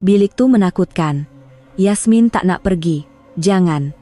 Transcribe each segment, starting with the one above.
Bilik tuh menakutkan. Yasmin tak nak pergi. Jangan.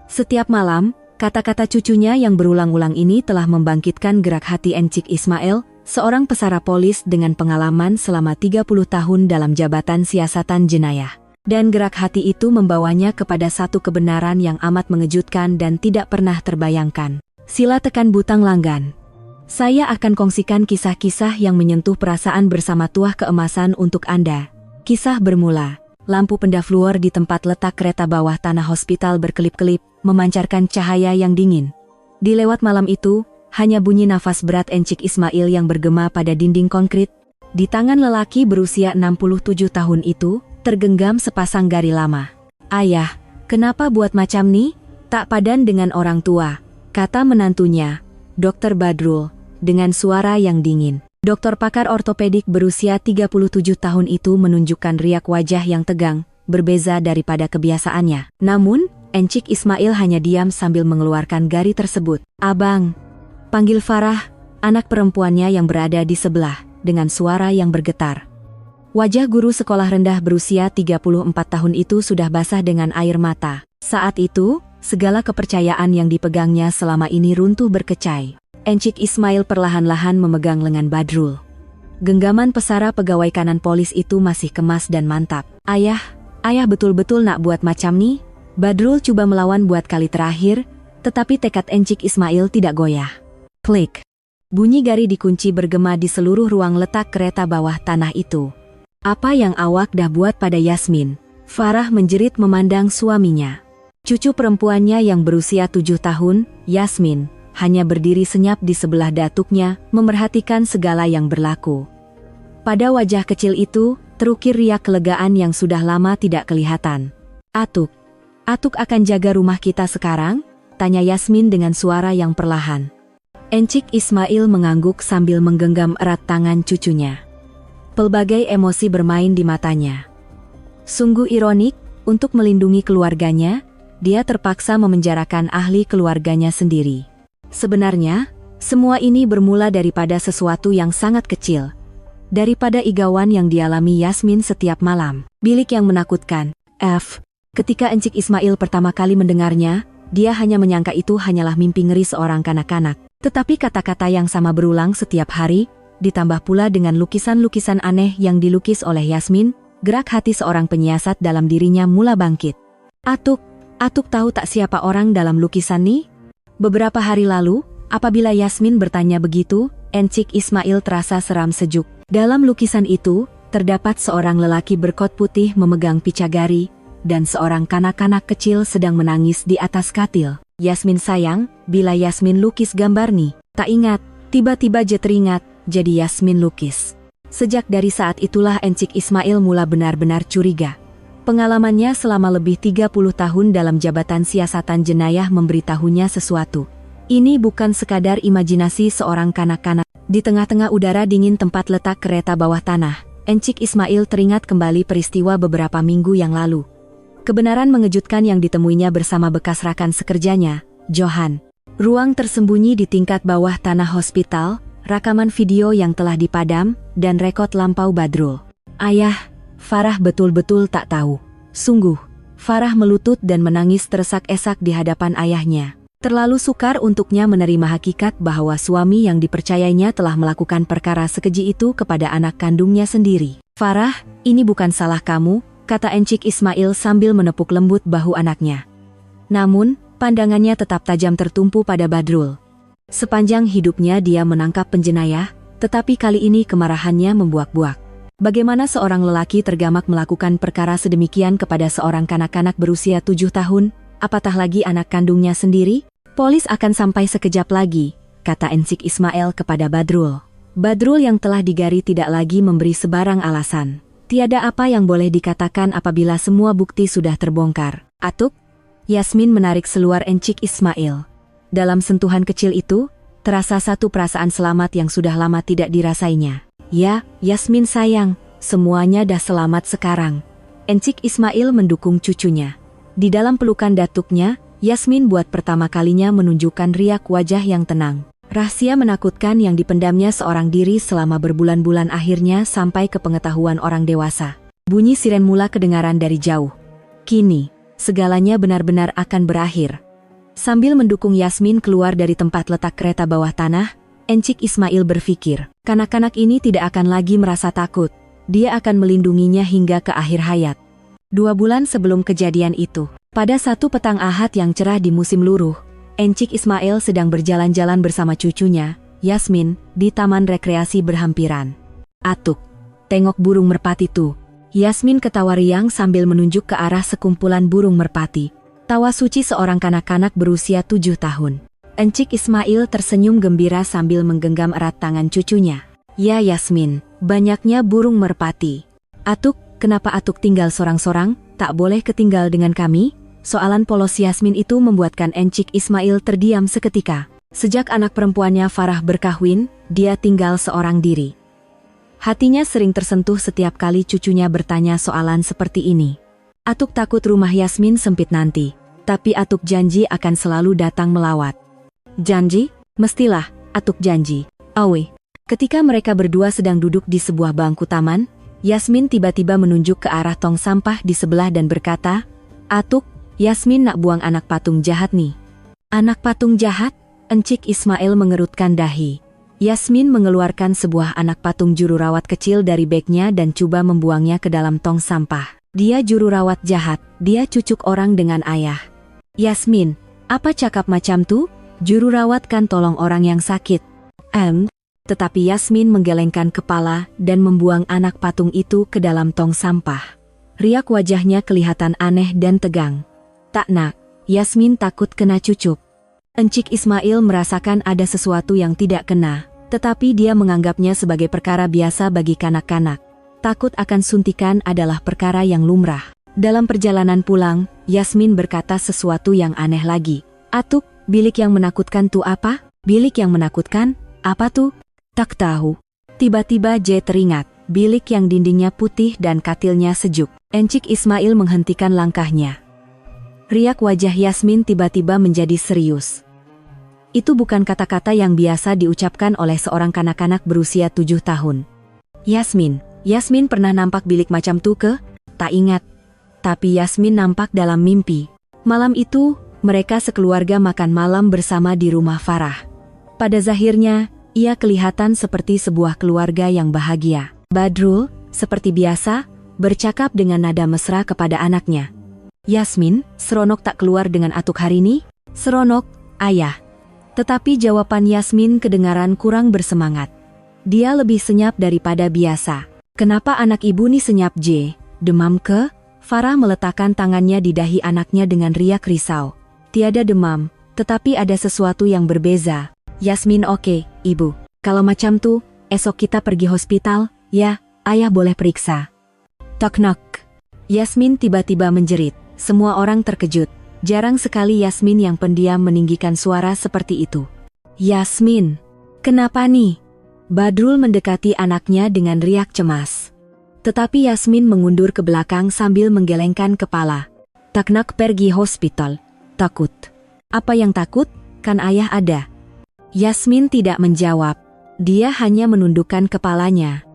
Setiap malam, kata-kata cucunya yang berulang-ulang ini telah membangkitkan gerak hati Encik Ismail, seorang pesara polis dengan pengalaman selama 30 tahun dalam jabatan siasatan jenayah. Dan gerak hati itu membawanya kepada satu kebenaran yang amat mengejutkan dan tidak pernah terbayangkan. Sila tekan butang langgan. Saya akan kongsikan kisah-kisah yang menyentuh perasaan bersama tuah keemasan untuk Anda. Kisah bermula. Lampu pendafluor di tempat letak kereta bawah tanah hospital berkelip-kelip, memancarkan cahaya yang dingin. Di lewat malam itu, hanya bunyi nafas berat Encik Ismail yang bergema pada dinding konkrit. Di tangan lelaki berusia 67 tahun itu, tergenggam sepasang gari lama. "Ayah, kenapa buat macam ni? Tak padan dengan orang tua," kata menantunya, Dr. Badrul, dengan suara yang dingin. Dokter pakar ortopedik berusia 37 tahun itu menunjukkan riak wajah yang tegang, berbeza daripada kebiasaannya. Namun, Encik Ismail hanya diam sambil mengeluarkan gari tersebut. "Abang," panggil Farah, anak perempuannya yang berada di sebelah, dengan suara yang bergetar. Wajah guru sekolah rendah berusia 34 tahun itu sudah basah dengan air mata. Saat itu, segala kepercayaan yang dipegangnya selama ini runtuh berkecai. Encik Ismail perlahan-lahan memegang lengan Badrul. Genggaman pesara pegawai kanan polis itu masih kemas dan mantap. Ayah betul-betul nak buat macam ni?" Badrul coba melawan buat kali terakhir, tetapi tekad Encik Ismail tidak goyah. Klik. Bunyi gari dikunci bergema di seluruh ruang letak kereta bawah tanah itu. "Apa yang awak dah buat pada Yasmin?" Farah menjerit memandang suaminya. Cucu perempuannya yang berusia 7 tahun, Yasmin, hanya berdiri senyap di sebelah datuknya, memerhatikan segala yang berlaku. Pada wajah kecil itu, terukir riak kelegaan yang sudah lama tidak kelihatan. Atuk akan jaga rumah kita sekarang?" tanya Yasmin dengan suara yang perlahan. Encik Ismail mengangguk sambil menggenggam erat tangan cucunya. Pelbagai emosi bermain di matanya. Sungguh ironik, untuk melindungi keluarganya, dia terpaksa memenjarakan ahli keluarganya sendiri. Sebenarnya, semua ini bermula daripada sesuatu yang sangat kecil. Daripada igawan yang dialami Yasmin setiap malam. Bilik yang menakutkan. Ketika Encik Ismail pertama kali mendengarnya, dia hanya menyangka itu hanyalah mimpi ngeri seorang kanak-kanak. Tetapi kata-kata yang sama berulang setiap hari, ditambah pula dengan lukisan-lukisan aneh yang dilukis oleh Yasmin, gerak hati seorang penyiasat dalam dirinya mula bangkit. Atuk tahu tak siapa orang dalam lukisan ni?" Beberapa hari lalu, apabila Yasmin bertanya begitu, Encik Ismail terasa seram sejuk. Dalam lukisan itu, terdapat seorang lelaki berkot putih memegang picagari, dan seorang kanak-kanak kecil sedang menangis di atas katil. "Yasmin sayang, bila Yasmin lukis gambar ni, tak ingat, tiba-tiba je teringat, jadi Yasmin lukis." Sejak dari saat itulah Encik Ismail mula benar-benar curiga. Pengalamannya selama lebih 30 tahun dalam jabatan siasatan jenayah memberitahunya sesuatu. Ini bukan sekadar imajinasi seorang kanak-kanak. Di tengah-tengah udara dingin tempat letak kereta bawah tanah, Encik Ismail teringat kembali peristiwa beberapa minggu yang lalu. Kebenaran mengejutkan yang ditemuinya bersama bekas rakan sekerjanya, Johan. Ruang tersembunyi di tingkat bawah tanah hospital, rakaman video yang telah dipadam, dan rekod lampau Badrul. "Ayah," Farah betul-betul tak tahu. Sungguh, Farah melutut dan menangis teresak-esak di hadapan ayahnya. Terlalu sukar untuknya menerima hakikat bahwa suami yang dipercayainya telah melakukan perkara sekeji itu kepada anak kandungnya sendiri. "Farah, ini bukan salah kamu," kata Encik Ismail sambil menepuk lembut bahu anaknya. Namun, pandangannya tetap tajam tertumpu pada Badrul. Sepanjang hidupnya dia menangkap penjenayah, tetapi kali ini kemarahannya membuak-buak. Bagaimana seorang lelaki tergamak melakukan perkara sedemikian kepada seorang kanak-kanak berusia 7 tahun, apatah lagi anak kandungnya sendiri? "Polis akan sampai sekejap lagi," kata Encik Ismail kepada Badrul. Badrul yang telah digari tidak lagi memberi sebarang alasan. Tiada apa yang boleh dikatakan apabila semua bukti sudah terbongkar. "Atuk?" Yasmin menarik seluar Encik Ismail. Dalam sentuhan kecil itu, terasa satu perasaan selamat yang sudah lama tidak dirasainya. "Ya, Yasmin sayang, semuanya dah selamat sekarang." Encik Ismail mendukung cucunya. Di dalam pelukan datuknya, Yasmin buat pertama kalinya menunjukkan riak wajah yang tenang. Rahasia menakutkan yang dipendamnya seorang diri selama berbulan-bulan akhirnya sampai ke pengetahuan orang dewasa. Bunyi siren mula kedengaran dari jauh. Kini, segalanya benar-benar akan berakhir. Sambil mendukung Yasmin keluar dari tempat letak kereta bawah tanah, Encik Ismail berpikir, kanak-kanak ini tidak akan lagi merasa takut. Dia akan melindunginya hingga ke akhir hayat. 2 bulan sebelum kejadian itu, pada satu petang Ahad yang cerah di musim luruh, Encik Ismail sedang berjalan-jalan bersama cucunya, Yasmin, di taman rekreasi berhampiran. Atuk, tengok burung merpati tuh. Yasmin ketawa riang sambil menunjuk ke arah sekumpulan burung merpati. Tawa suci seorang kanak-kanak berusia 7 tahun. Encik Ismail tersenyum gembira sambil menggenggam erat tangan cucunya. Ya Yasmin, banyaknya burung merpati. Atuk, kenapa Atuk tinggal sorang-sorang, tak boleh ketinggal dengan kami? Soalan polos Yasmin itu membuatkan Encik Ismail terdiam seketika. Sejak anak perempuannya Farah berkahwin, dia tinggal seorang diri. Hatinya sering tersentuh setiap kali cucunya bertanya soalan seperti ini. Atuk takut rumah Yasmin sempit nanti, tapi Atuk janji akan selalu datang melawat. Janji? Mestilah, Atuk janji. Awe. Ketika mereka berdua sedang duduk di sebuah bangku taman, Yasmin tiba-tiba menunjuk ke arah tong sampah di sebelah dan berkata, Atuk, Yasmin nak buang anak patung jahat nih. Anak patung jahat? Encik Ismail mengerutkan dahi. Yasmin mengeluarkan sebuah anak patung juru rawat kecil dari bagnya dan coba membuangnya ke dalam tong sampah. Dia juru rawat jahat, dia cucuk orang dengan ayah. Yasmin, apa cakap macam tuh? Juru rawat kan tolong orang yang sakit. Tetapi Yasmin menggelengkan kepala dan membuang anak patung itu ke dalam tong sampah. Riak wajahnya kelihatan aneh dan tegang. Tak nak, Yasmin takut kena cucuk. Encik Ismail merasakan ada sesuatu yang tidak kena, tetapi dia menganggapnya sebagai perkara biasa bagi kanak-kanak. Takut akan suntikan adalah perkara yang lumrah. Dalam perjalanan pulang, Yasmin berkata sesuatu yang aneh lagi. Atuk, bilik yang menakutkan tuh apa? Bilik yang menakutkan? Apa tuh? Tak tahu. Tiba-tiba J teringat, bilik yang dindingnya putih dan katilnya sejuk. Encik Ismail menghentikan langkahnya. Riak wajah Yasmin tiba-tiba menjadi serius. Itu bukan kata-kata yang biasa diucapkan oleh seorang kanak-kanak berusia 7 tahun. Yasmin pernah nampak bilik macam tuh ke? Tak ingat. Tapi Yasmin nampak dalam mimpi. Malam itu, mereka sekeluarga makan malam bersama di rumah Farah. Pada zahirnya, ia kelihatan seperti sebuah keluarga yang bahagia. Badrul, seperti biasa, bercakap dengan nada mesra kepada anaknya. Yasmin, seronok tak keluar dengan Atuk hari ini? Seronok, ayah. Tetapi jawaban Yasmin kedengaran kurang bersemangat. Dia lebih senyap daripada biasa. Kenapa anak ibu nih senyap J? Demam ke? Farah meletakkan tangannya di dahi anaknya dengan riak risau. Tiada demam, tetapi ada sesuatu yang berbeza. Yasmin oke, ibu. Kalau macam tuh, esok kita pergi hospital, ya, ayah boleh periksa. Tok-nok. Yasmin tiba-tiba menjerit. Semua orang terkejut. Jarang sekali Yasmin yang pendiam meninggikan suara seperti itu. Yasmin, kenapa nih? Badrul mendekati anaknya dengan riak cemas. Tetapi Yasmin mengundur ke belakang sambil menggelengkan kepala. Tak nak pergi hospital. Takut. Apa yang takut? Kan ayah ada. Yasmin tidak menjawab. Dia hanya menundukkan kepalanya.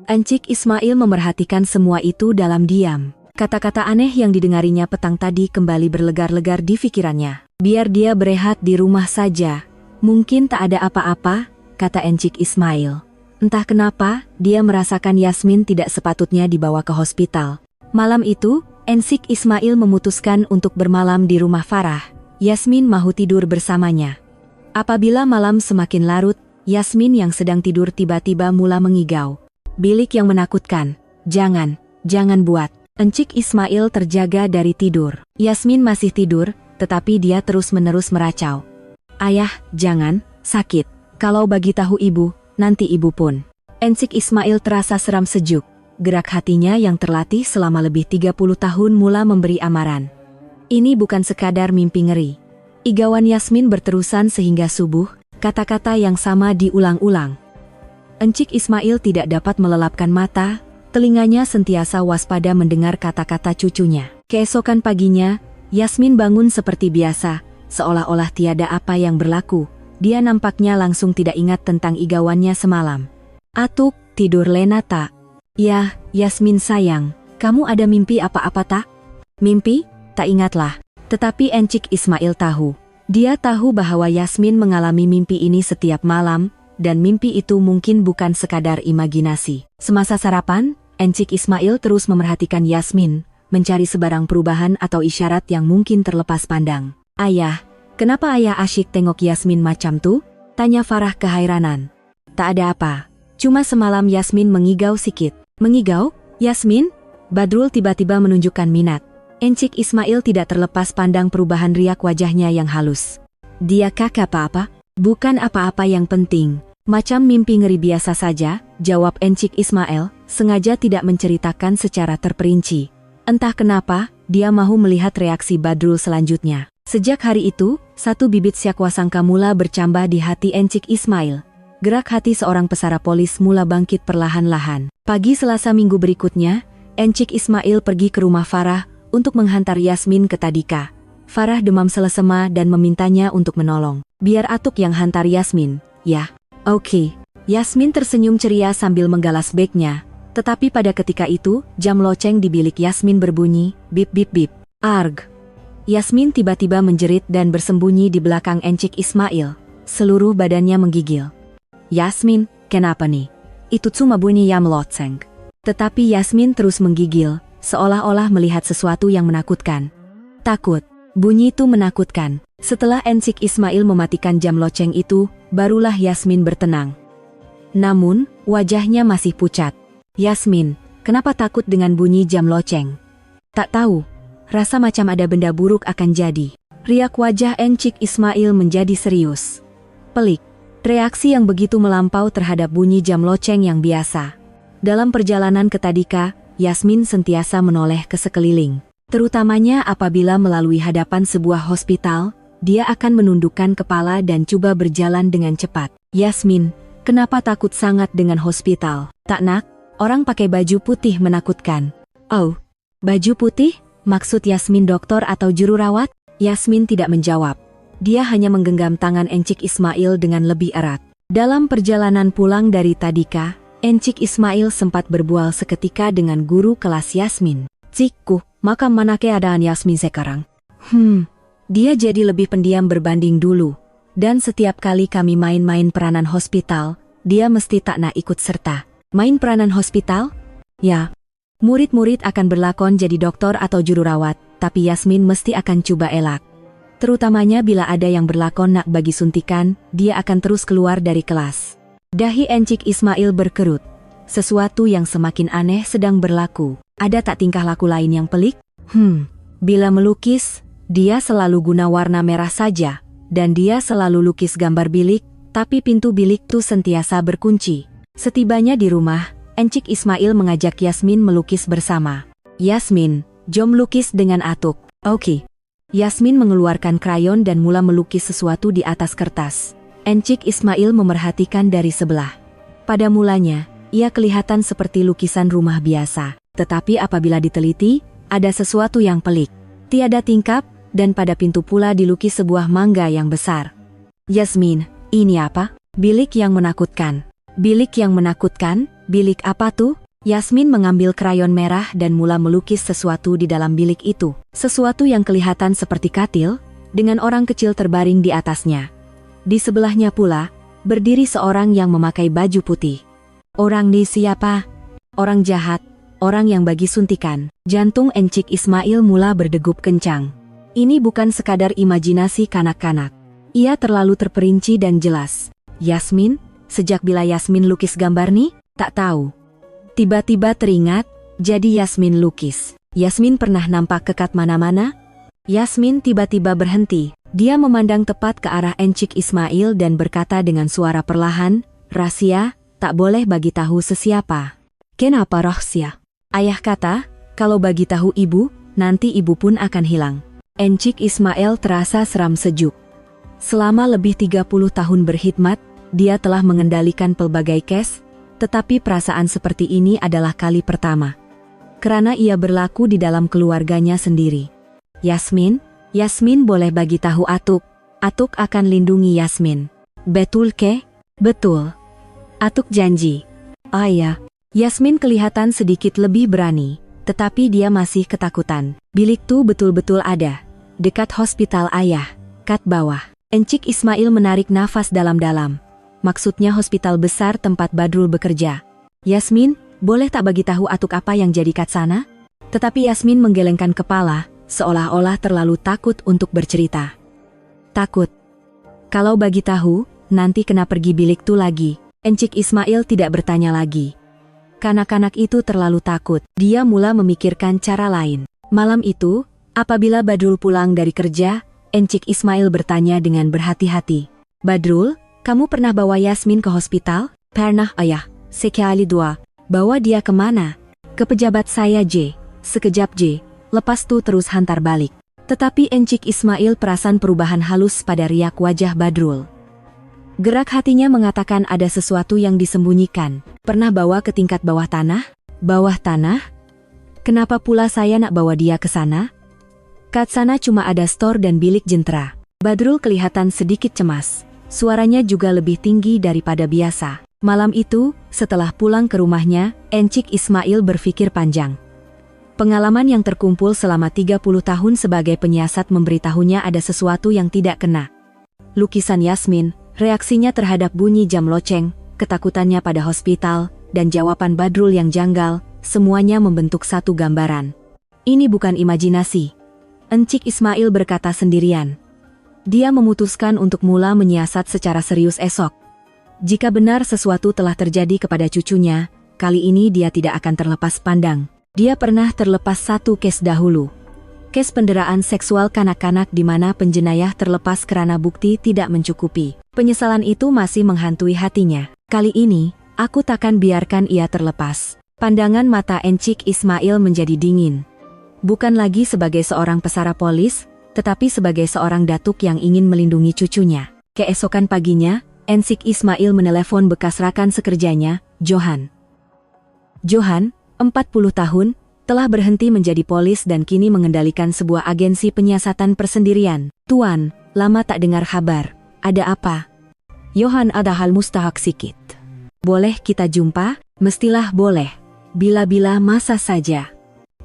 Encik Ismail memerhatikan semua itu dalam diam. Kata-kata aneh yang didengarinya petang tadi kembali berlegar-legar di pikirannya. Biar dia berehat di rumah saja. Mungkin tak ada apa-apa, kata Encik Ismail. Entah kenapa, dia merasakan Yasmin tidak sepatutnya dibawa ke hospital. Malam itu, Encik Ismail memutuskan untuk bermalam di rumah Farah. Yasmin mahu tidur bersamanya. Apabila malam semakin larut, Yasmin yang sedang tidur tiba-tiba mula mengigau. Bilik yang menakutkan. Jangan buat. Encik Ismail terjaga dari tidur. Yasmin masih tidur, tetapi dia terus-menerus meracau. Ayah, jangan, sakit. Kalau bagi tahu ibu, nanti ibu pun. Encik Ismail terasa seram sejuk. Gerak hatinya yang terlatih selama lebih 30 tahun mula memberi amaran. Ini bukan sekadar mimpi ngeri. Igauan Yasmin berterusan sehingga subuh, kata-kata yang sama diulang-ulang. Encik Ismail tidak dapat melelapkan mata, telinganya sentiasa waspada mendengar kata-kata cucunya. Keesokan paginya, Yasmin bangun seperti biasa, seolah-olah tiada apa yang berlaku. Dia nampaknya langsung tidak ingat tentang igauannya semalam. Atuk, tidur lena tak? Ya, Yasmin sayang, kamu ada mimpi apa-apa tak? Mimpi? Tak ingatlah. Tetapi Encik Ismail tahu. Dia tahu bahwa Yasmin mengalami mimpi ini setiap malam, dan mimpi itu mungkin bukan sekadar imajinasi. Semasa sarapan, Encik Ismail terus memerhatikan Yasmin, mencari sebarang perubahan atau isyarat yang mungkin terlepas pandang. Ayah, kenapa ayah asyik tengok Yasmin macam tuh? Tanya Farah kehairanan. Tak ada apa. Cuma semalam Yasmin mengigau sikit. Mengigau? Yasmin? Badrul tiba-tiba menunjukkan minat. Encik Ismail tidak terlepas pandang perubahan riak wajahnya yang halus. Dia kakak apa-apa? Bukan apa-apa yang penting. Macam mimpi ngeri biasa saja, jawab Encik Ismail, sengaja tidak menceritakan secara terperinci. Entah kenapa, dia mahu melihat reaksi Badrul selanjutnya. Sejak hari itu, satu bibit syakwasangka mula bercambah di hati Encik Ismail. Gerak hati seorang pesara polis mula bangkit perlahan-lahan. Pagi Selasa minggu berikutnya, Encik Ismail pergi ke rumah Farah untuk menghantar Yasmin ke Tadika. Farah demam selesema dan memintanya untuk menolong. Biar Atuk yang hantar Yasmin, ya. Oke. Yasmin tersenyum ceria sambil menggalas bagnya. Tetapi pada ketika itu, jam loceng di bilik Yasmin berbunyi, bip bip bip. Arg. Yasmin tiba-tiba menjerit dan bersembunyi di belakang Encik Ismail. Seluruh badannya menggigil. Yasmin, kenapa nih? Itu cuma bunyi jam loceng. Tetapi Yasmin terus menggigil, seolah-olah melihat sesuatu yang menakutkan. Takut. Bunyi itu menakutkan. Setelah Encik Ismail mematikan jam loceng itu, barulah Yasmin bertenang. Namun, wajahnya masih pucat. Yasmin, kenapa takut dengan bunyi jam loceng? Tak tahu. Rasa macam ada benda buruk akan jadi. Riak wajah Encik Ismail menjadi serius. Pelik. Reaksi yang begitu melampau terhadap bunyi jam loceng yang biasa. Dalam perjalanan ke Tadika, Yasmin sentiasa menoleh ke sekeliling. Terutamanya apabila melalui hadapan sebuah hospital, dia akan menundukkan kepala dan coba berjalan dengan cepat. Yasmin, kenapa takut sangat dengan hospital? Tak nak, orang pakai baju putih menakutkan. Oh, baju putih? Maksud Yasmin dokter atau juru rawat? Yasmin tidak menjawab. Dia hanya menggenggam tangan Encik Ismail dengan lebih erat. Dalam perjalanan pulang dari Tadika, Encik Ismail sempat berbual seketika dengan guru kelas Yasmin. Cikku, makam mana keadaan Yasmin sekarang? Dia jadi lebih pendiam berbanding dulu. Dan setiap kali kami main-main peranan hospital, dia mesti tak nak ikut serta. Main peranan hospital? Ya. Murid-murid akan berlakon jadi dokter atau juru rawat, tapi Yasmin mesti akan coba elak. Terutamanya bila ada yang berlakon nak bagi suntikan, dia akan terus keluar dari kelas. Dahi Encik Ismail berkerut. Sesuatu yang semakin aneh sedang berlaku. Ada tak tingkah laku lain yang pelik? Bila melukis, dia selalu guna warna merah saja, dan dia selalu lukis gambar bilik, tapi pintu bilik tuh sentiasa berkunci. Setibanya di rumah, Encik Ismail mengajak Yasmin melukis bersama. Yasmin, jom lukis dengan Atuk. Oke. Yasmin mengeluarkan krayon dan mula melukis sesuatu di atas kertas. Encik Ismail memerhatikan dari sebelah. Pada mulanya, ia kelihatan seperti lukisan rumah biasa. Tetapi apabila diteliti, ada sesuatu yang pelik. Tiada tingkap, dan pada pintu pula dilukis sebuah mangga yang besar. Yasmin, ini apa? Bilik yang menakutkan. Bilik yang menakutkan? Bilik apa tuh? Yasmin mengambil krayon merah dan mula melukis sesuatu di dalam bilik itu. Sesuatu yang kelihatan seperti katil, dengan orang kecil terbaring di atasnya. Di sebelahnya pula, berdiri seorang yang memakai baju putih. Orang ini siapa? Orang jahat. Orang yang bagi suntikan. Jantung Encik Ismail mula berdegup kencang. Ini bukan sekadar imajinasi kanak-kanak. Ia terlalu terperinci dan jelas. Yasmin? Sejak bila Yasmin lukis gambar nih? Tak tahu. Tiba-tiba teringat, jadi Yasmin lukis. Yasmin pernah nampak kekat mana-mana? Yasmin tiba-tiba berhenti. Dia memandang tepat ke arah Encik Ismail dan berkata dengan suara perlahan, "Rahasia, tak boleh bagi tahu sesiapa." Kenapa rahasia? Ayah kata, kalau bagi tahu ibu, nanti ibu pun akan hilang. Encik Ismail terasa seram sejuk. Selama lebih 30 tahun berkhidmat, dia telah mengendalikan pelbagai kes, tetapi perasaan seperti ini adalah kali pertama. Karena ia berlaku di dalam keluarganya sendiri. Yasmin boleh bagi tahu Atuk. Atuk akan lindungi Yasmin. Betul ke? Betul. Atuk janji. Ayah. Yasmin kelihatan sedikit lebih berani, tetapi dia masih ketakutan. Bilik tuh betul-betul ada. Dekat hospital ayah. Kat bawah. Encik Ismail menarik nafas dalam-dalam. Maksudnya hospital besar tempat Badrul bekerja. Yasmin, boleh tak bagi tahu atuk apa yang jadi kat sana? Tetapi Yasmin menggelengkan kepala, seolah-olah terlalu takut untuk bercerita. Takut. Kalau bagi tahu, nanti kena pergi bilik tuh lagi. Encik Ismail tidak bertanya lagi. Kanak-kanak itu terlalu takut. Dia mula memikirkan cara lain. Malam itu, apabila Badrul pulang dari kerja, Encik Ismail bertanya dengan berhati-hati. Badrul, kamu pernah bawa Yasmin ke hospital? Pernah, ayah. Sekali dua. Bawa dia kemana? Ke pejabat saya J. Sekejap J. Lepas tuh terus hantar balik. Tetapi Encik Ismail perasan perubahan halus pada riak wajah Badrul. Gerak hatinya mengatakan ada sesuatu yang disembunyikan. Pernah bawa ke tingkat bawah tanah? Bawah tanah? Kenapa pula saya nak bawa dia ke sana? Kat sana cuma ada store dan bilik jentera. Badrul kelihatan sedikit cemas. Suaranya juga lebih tinggi daripada biasa. Malam itu, setelah pulang ke rumahnya, Encik Ismail berpikir panjang. Pengalaman yang terkumpul selama 30 tahun sebagai penyiasat memberitahunya ada sesuatu yang tidak kena. Lukisan Yasmin, reaksinya terhadap bunyi jam loceng, ketakutannya pada hospital, dan jawaban Badrul yang janggal, semuanya membentuk satu gambaran. Ini bukan imajinasi. Encik Ismail berkata sendirian. Dia memutuskan untuk mula menyiasat secara serius esok. Jika benar sesuatu telah terjadi kepada cucunya, kali ini dia tidak akan terlepas pandang. Dia pernah terlepas satu kes dahulu. Kes penderaan seksual kanak-kanak di mana penjenayah terlepas karena bukti tidak mencukupi. Penyesalan itu masih menghantui hatinya. Kali ini, aku takkan biarkan ia terlepas. Pandangan mata Encik Ismail menjadi dingin. Bukan lagi sebagai seorang pesara polis, tetapi sebagai seorang datuk yang ingin melindungi cucunya. Keesokan paginya, Encik Ismail menelepon bekas rakan sekerjanya, Johan. Johan, 40 tahun, telah berhenti menjadi polis dan kini mengendalikan sebuah agensi penyiasatan persendirian. Tuan, lama tak dengar kabar. Ada apa? Johan, ada hal mustahak sikit. Boleh kita jumpa? Mestilah boleh. Bila-bila masa saja.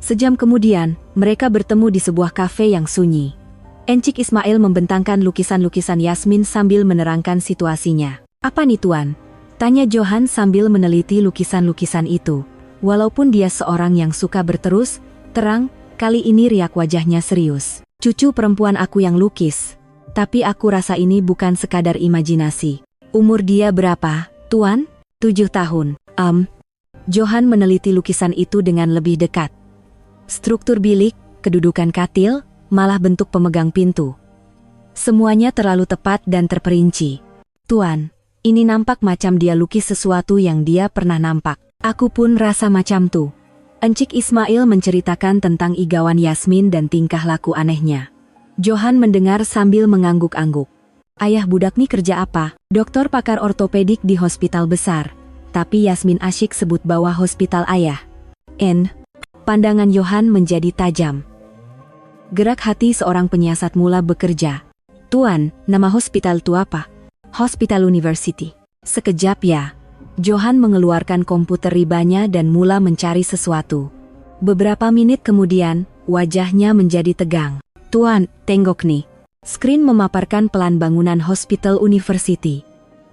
Sejam kemudian, mereka bertemu di sebuah kafe yang sunyi. Encik Ismail membentangkan lukisan-lukisan Yasmin sambil menerangkan situasinya. Apa nih tuan? Tanya Johan sambil meneliti lukisan-lukisan itu. Walaupun dia seorang yang suka berterus terang, kali ini riak wajahnya serius. Cucu perempuan aku yang lukis. Tapi aku rasa ini bukan sekadar imajinasi. Umur dia berapa, tuan? 7 tahun. Johan meneliti lukisan itu dengan lebih dekat. Struktur bilik, kedudukan katil, malah bentuk pemegang pintu. Semuanya terlalu tepat dan terperinci. Tuan, ini nampak macam dia lukis sesuatu yang dia pernah nampak. Aku pun rasa macam tuh. Encik Ismail menceritakan tentang igawan Yasmin dan tingkah laku anehnya. Johan mendengar sambil mengangguk-angguk. Ayah budak nih kerja apa? Dokter pakar ortopedik di hospital besar. Tapi Yasmin asyik sebut bawah hospital ayah. Pandangan Johan menjadi tajam. Gerak hati seorang penyiasat mula bekerja. Tuan, nama hospital itu apa? Hospital University. Sekejap ya. Johan mengeluarkan komputer ribanya dan mula mencari sesuatu. Beberapa menit kemudian, wajahnya menjadi tegang. Tuan, tengok nih. Screen memaparkan pelan bangunan Hospital University.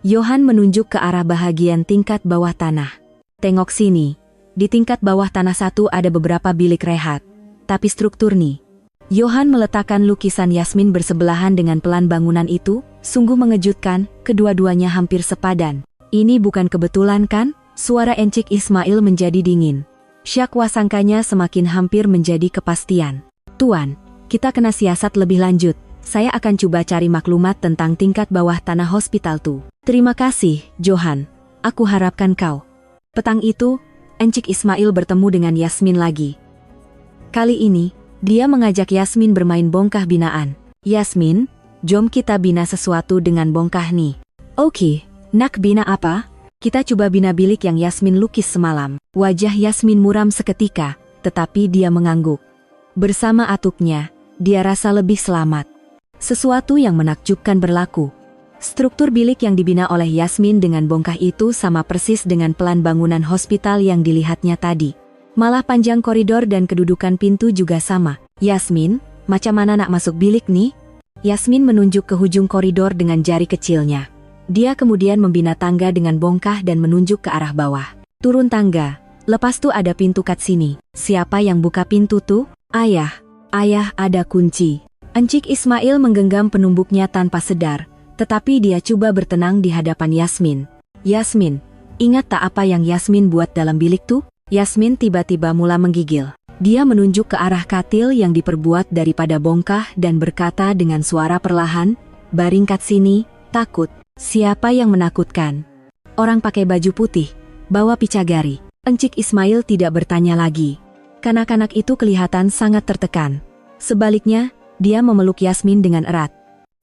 Johan menunjuk ke arah bahagian tingkat bawah tanah. Tengok sini. Di tingkat bawah tanah 1 ada beberapa bilik rehat. Tapi struktur nih. Johan meletakkan lukisan Yasmin bersebelahan dengan pelan bangunan itu, sungguh mengejutkan, kedua-duanya hampir sepadan. Ini bukan kebetulan kan? Suara Encik Ismail menjadi dingin. Syakwa sangkanya semakin hampir menjadi kepastian. Tuan, kita kena siasat lebih lanjut. Saya akan coba cari maklumat tentang tingkat bawah tanah hospital tuh. Terima kasih, Johan. Aku harapkan kau. Petang itu, Encik Ismail bertemu dengan Yasmin lagi. Kali ini, dia mengajak Yasmin bermain bongkah binaan. Yasmin, jom kita bina sesuatu dengan bongkah nih. Oke. Nak bina apa? Kita coba bina bilik yang Yasmin lukis semalam. Wajah Yasmin muram seketika, tetapi dia mengangguk. Bersama atuknya, dia rasa lebih selamat. Sesuatu yang menakjubkan berlaku. Struktur bilik yang dibina oleh Yasmin dengan bongkah itu sama persis dengan pelan bangunan hospital yang dilihatnya tadi. Malah panjang koridor dan kedudukan pintu juga sama. Yasmin, macam mana nak masuk bilik nih? Yasmin menunjuk ke hujung koridor dengan jari kecilnya. Dia kemudian membina tangga dengan bongkah dan menunjuk ke arah bawah. Turun tangga. Lepas tuh ada pintu kat sini. Siapa yang buka pintu tuh? Ayah. Ayah, ada kunci. Encik Ismail menggenggam penumbuknya tanpa sedar, tetapi dia coba bertenang di hadapan Yasmin. Yasmin, ingat tak apa yang Yasmin buat dalam bilik tuh? Yasmin tiba-tiba mula menggigil. Dia menunjuk ke arah katil yang diperbuat daripada bongkah dan berkata dengan suara perlahan, "Baring kat sini, takut." Siapa yang menakutkan? Orang pakai baju putih, bawa picagari. Encik Ismail tidak bertanya lagi. Kanak-kanak itu kelihatan sangat tertekan. Sebaliknya, dia memeluk Yasmin dengan erat.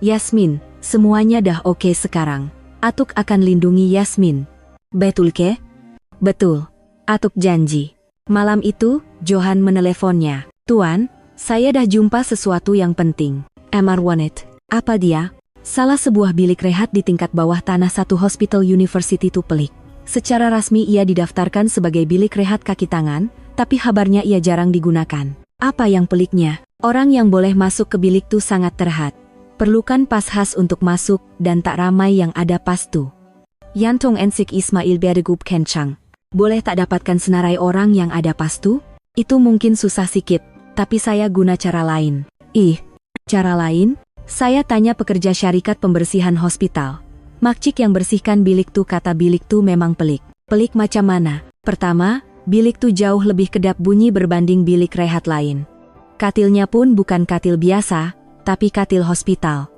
"Yasmin, semuanya dah oke sekarang. Atuk akan lindungi Yasmin." "Betul ke?" "Betul. Atuk janji." Malam itu, Johan meneleponnya. "Tuan, saya dah jumpa sesuatu yang penting." "Amar Wanet." "Apa dia?" "Salah sebuah bilik rehat di tingkat bawah tanah satu hospital university itu pelik. Secara rasmi ia didaftarkan sebagai bilik rehat kaki tangan, tapi kabarnya ia jarang digunakan." "Apa yang peliknya?" "Orang yang boleh masuk ke bilik itu sangat terhad. Perlukan pas khas untuk masuk dan tak ramai yang ada pas tu. Yantong Encik Ismail Berdegup Kencang. Boleh tak dapatkan senarai orang yang ada pas tu? Itu mungkin susah sikit, tapi saya guna cara lain." "Ih, cara lain?" "Saya tanya pekerja syarikat pembersihan hospital. Makcik yang bersihkan bilik tu kata bilik tu memang pelik." "Pelik macam mana?" "Pertama, bilik tu jauh lebih kedap bunyi berbanding bilik rehat lain. Katilnya pun bukan katil biasa, tapi katil hospital."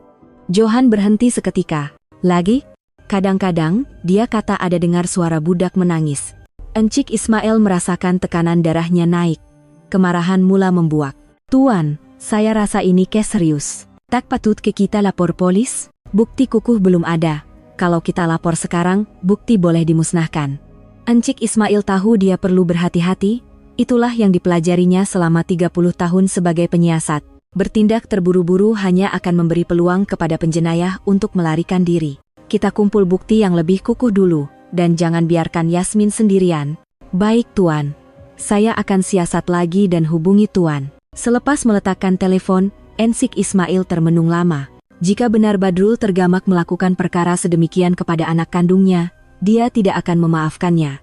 Johan berhenti seketika. "Lagi?" "Kadang-kadang, dia kata ada dengar suara budak menangis." Encik Ismail merasakan tekanan darahnya naik. Kemarahan mula membuak. "Tuan, saya rasa ini kes serius. Tak patut ke kita lapor polis? Bukti kukuh belum ada. Kalau kita lapor sekarang, bukti boleh dimusnahkan." Encik Ismail tahu dia perlu berhati-hati. Itulah yang dipelajarinya selama 30 tahun sebagai penyiasat. Bertindak terburu-buru hanya akan memberi peluang kepada penjenayah untuk melarikan diri. "Kita kumpul bukti yang lebih kukuh dulu, dan jangan biarkan Yasmin sendirian." "Baik tuan. Saya akan siasat lagi dan hubungi tuan." Selepas meletakkan telepon, Encik Ismail termenung lama. Jika benar Badrul tergamak melakukan perkara sedemikian kepada anak kandungnya, dia tidak akan memaafkannya.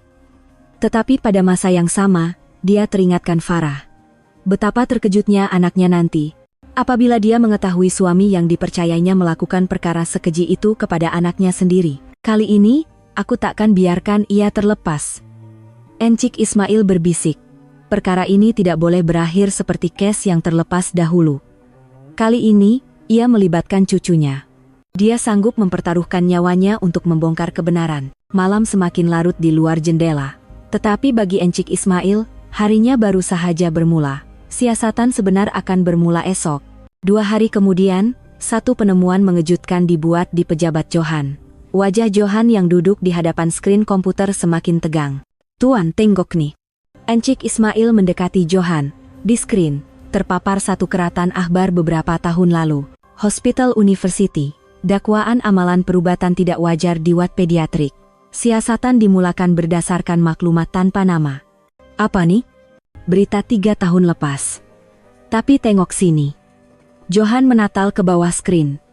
Tetapi pada masa yang sama, dia teringatkan Farah. Betapa terkejutnya anaknya nanti apabila dia mengetahui suami yang dipercayainya melakukan perkara sekeji itu kepada anaknya sendiri. "Kali ini, aku takkan biarkan ia terlepas." Encik Ismail berbisik. Perkara ini tidak boleh berakhir seperti kes yang terlepas dahulu. Kali ini, ia melibatkan cucunya. Dia sanggup mempertaruhkan nyawanya untuk membongkar kebenaran. Malam semakin larut di luar jendela. Tetapi bagi Encik Ismail, harinya baru sahaja bermula. Siasatan sebenar akan bermula esok. 2 hari kemudian, satu penemuan mengejutkan dibuat di pejabat Johan. Wajah Johan yang duduk di hadapan skrin komputer semakin tegang. "Tuan, tengok nih." Encik Ismail mendekati Johan. Di skrin terpapar satu keratan akhbar beberapa tahun lalu. Hospital University. Dakwaan amalan perubatan tidak wajar di wad pediatrik. Siasatan dimulakan berdasarkan maklumat tanpa nama. "Apa nih?" "Berita 3 tahun lepas." "Tapi tengok sini." Johan menatal ke bawah skrin.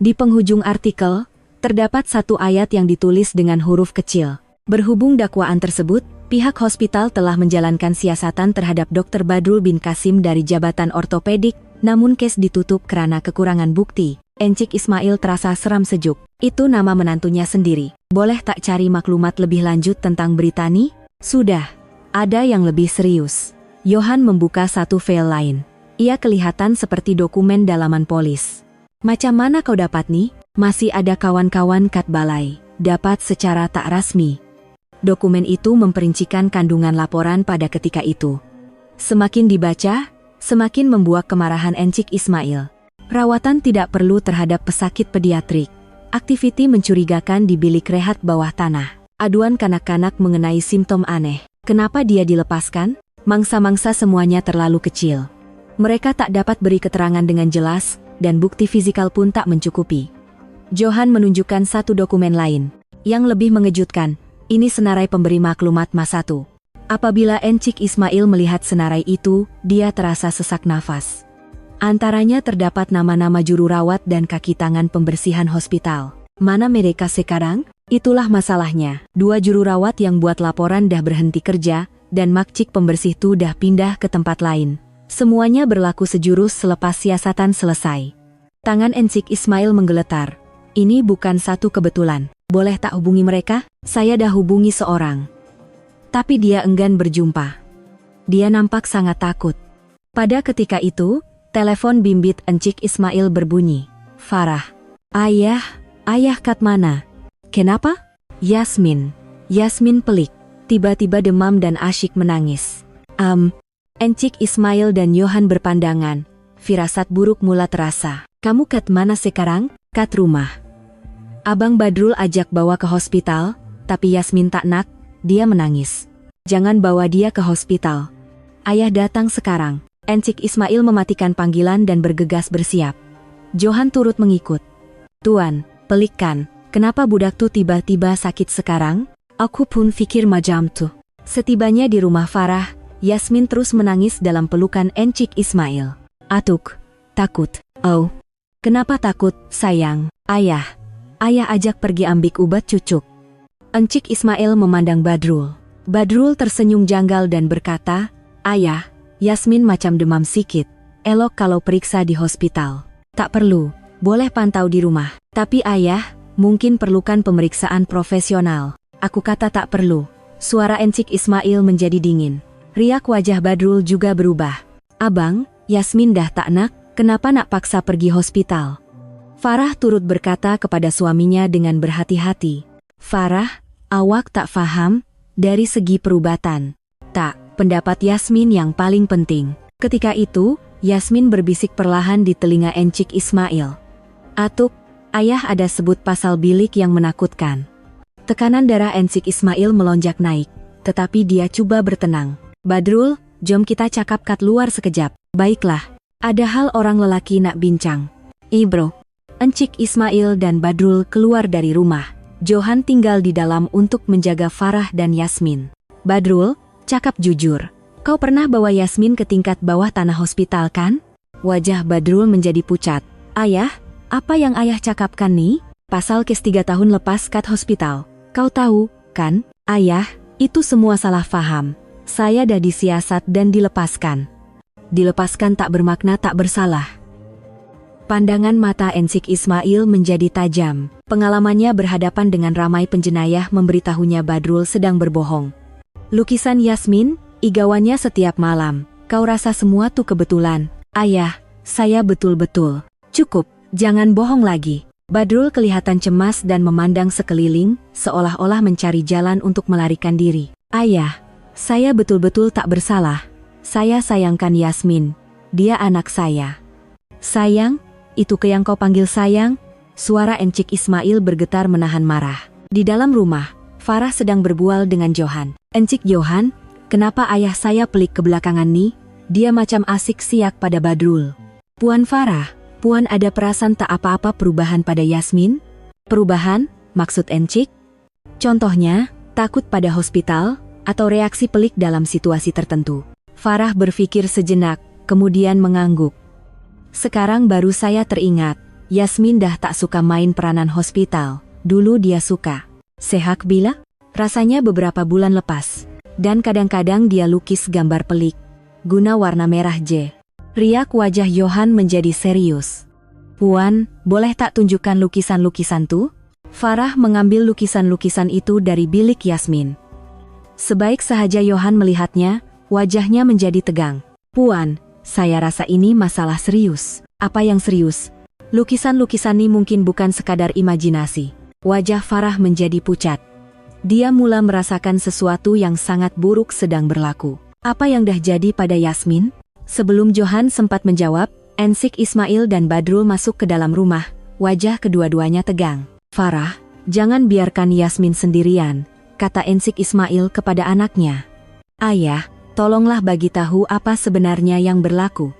Di penghujung artikel, terdapat satu ayat yang ditulis dengan huruf kecil. Berhubung dakwaan tersebut, pihak hospital telah menjalankan siasatan terhadap Dr. Badrul bin Qasim dari jabatan ortopedik, namun kes ditutup karena kekurangan bukti. Encik Ismail terasa seram sejuk. Itu nama menantunya sendiri. Boleh tak cari maklumat lebih lanjut tentang berita ini? Sudah. Ada yang lebih serius. Johan membuka satu file lain. Ia kelihatan seperti dokumen dalaman polis. "Macam mana kau dapat nih?" "Masih ada kawan-kawan kat balai. Dapat secara tak rasmi." Dokumen itu memperincikan kandungan laporan pada ketika itu. Semakin dibaca, semakin membuak kemarahan Encik Ismail. Rawatan tidak perlu terhadap pesakit pediatrik. Aktiviti mencurigakan di bilik rehat bawah tanah. Aduan kanak-kanak mengenai simptom aneh. Kenapa dia dilepaskan? Mangsa-mangsa semuanya terlalu kecil. Mereka tak dapat beri keterangan dengan jelas, dan bukti fisikal pun tak mencukupi. Johan menunjukkan satu dokumen lain. Yang lebih mengejutkan, ini senarai pemberi maklumat masa itu. Apabila Encik Ismail melihat senarai itu, dia terasa sesak nafas. Antaranya terdapat nama-nama juru rawat dan kaki tangan pembersihan hospital. Mana mereka sekarang? Itulah masalahnya. 2 juru rawat yang buat laporan dah berhenti kerja, dan makcik pembersih tuh dah pindah ke tempat lain. Semuanya berlaku sejurus selepas siasatan selesai. Tangan Encik Ismail menggeletar. Ini bukan satu kebetulan. Boleh tak hubungi mereka? Saya dah hubungi seorang. Tapi dia enggan berjumpa. Dia nampak sangat takut. Pada ketika itu, telepon bimbit Encik Ismail berbunyi. Farah. Ayah kat mana? Kenapa? Yasmin. Yasmin pelik. Tiba-tiba demam dan asyik menangis. Encik Ismail dan Johan berpandangan. Firasat buruk mula terasa. Kamu kat mana sekarang? Kat rumah. Abang Badrul ajak bawa ke hospital, tapi Yasmin tak nak, dia menangis. Jangan bawa dia ke hospital. Ayah datang sekarang. Encik Ismail mematikan panggilan dan bergegas bersiap. Johan turut mengikut. Tuan, pelik kan, kenapa budak tuh tiba-tiba sakit sekarang? Aku pun pikir macam tuh. Setibanya di rumah Farah, Yasmin terus menangis dalam pelukan Encik Ismail. Atuk, takut. Oh, kenapa takut, sayang? Ayah ajak pergi ambik ubat cucuk. Encik Ismail memandang Badrul. Badrul tersenyum janggal dan berkata, Ayah, Yasmin macam demam sikit. Elok kalau periksa di hospital. Tak perlu, boleh pantau di rumah. Tapi ayah, mungkin perlukan pemeriksaan profesional. Aku kata tak perlu. Suara Encik Ismail menjadi dingin. Riak wajah Badrul juga berubah. Abang, Yasmin dah tak nak, kenapa nak paksa pergi hospital? Farah turut berkata kepada suaminya dengan berhati-hati. Farah, awak tak faham, dari segi perubatan. Tak, pendapat Yasmin yang paling penting. Ketika itu, Yasmin berbisik perlahan di telinga Encik Ismail. Atuk, ayah ada sebut pasal bilik yang menakutkan. Tekanan darah Encik Ismail melonjak naik, tetapi dia coba bertenang. Badrul, jom kita cakap kat luar sekejap. Baiklah, ada hal orang lelaki nak bincang. Bro. Encik Ismail dan Badrul keluar dari rumah. Johan tinggal di dalam untuk menjaga Farah dan Yasmin. Badrul, cakap jujur. Kau pernah bawa Yasmin ke tingkat bawah tanah hospital kan? Wajah Badrul menjadi pucat. Ayah, apa yang ayah cakapkan nih? Pasal kes 3 tahun lepas kat hospital. Kau tahu, kan? Ayah, itu semua salah faham. Saya dah disiasat dan dilepaskan. Dilepaskan tak bermakna tak bersalah. Pandangan mata Encik Ismail menjadi tajam. Pengalamannya berhadapan dengan ramai penjenayah memberitahunya Badrul sedang berbohong. Lukisan Yasmin, igawannya setiap malam. Kau rasa semua tuh kebetulan? Ayah, saya betul-betul. Cukup, jangan bohong lagi. Badrul kelihatan cemas dan memandang sekeliling, seolah-olah mencari jalan untuk melarikan diri. Ayah, saya betul-betul tak bersalah. Saya sayangkan Yasmin. Dia anak saya. Sayang? Itu ke yang kau panggil sayang? Suara Encik Ismail bergetar menahan marah. Di dalam rumah, Farah sedang berbual dengan Johan. Encik Johan, kenapa ayah saya pelik kebelakangan nih? Dia macam asik siak pada Badrul. Puan Farah, Puan ada perasaan tak apa-apa perubahan pada Yasmin? Perubahan? Maksud Encik? Contohnya, takut pada hospital, atau reaksi pelik dalam situasi tertentu. Farah berpikir sejenak, kemudian mengangguk. Sekarang baru saya teringat, Yasmin dah tak suka main peranan hospital. Dulu dia suka. Sehak bila? Rasanya beberapa bulan lepas. Dan kadang-kadang dia lukis gambar pelik. Guna warna merah J. Riak wajah Johan menjadi serius. Puan, boleh tak tunjukkan lukisan-lukisan tuh? Farah mengambil lukisan-lukisan itu dari bilik Yasmin. Sebaik sahaja Johan melihatnya, wajahnya menjadi tegang. Puan, saya rasa ini masalah serius. Apa yang serius? Lukisan-lukisan ini mungkin bukan sekadar imajinasi. Wajah Farah menjadi pucat. Dia mula merasakan sesuatu yang sangat buruk sedang berlaku. Apa yang dah jadi pada Yasmin? Sebelum Johan sempat menjawab, Encik Ismail dan Badrul masuk ke dalam rumah. Wajah kedua-duanya tegang. Farah, jangan biarkan Yasmin sendirian, kata Encik Ismail kepada anaknya. Ayah, tolonglah bagi tahu apa sebenarnya yang berlaku.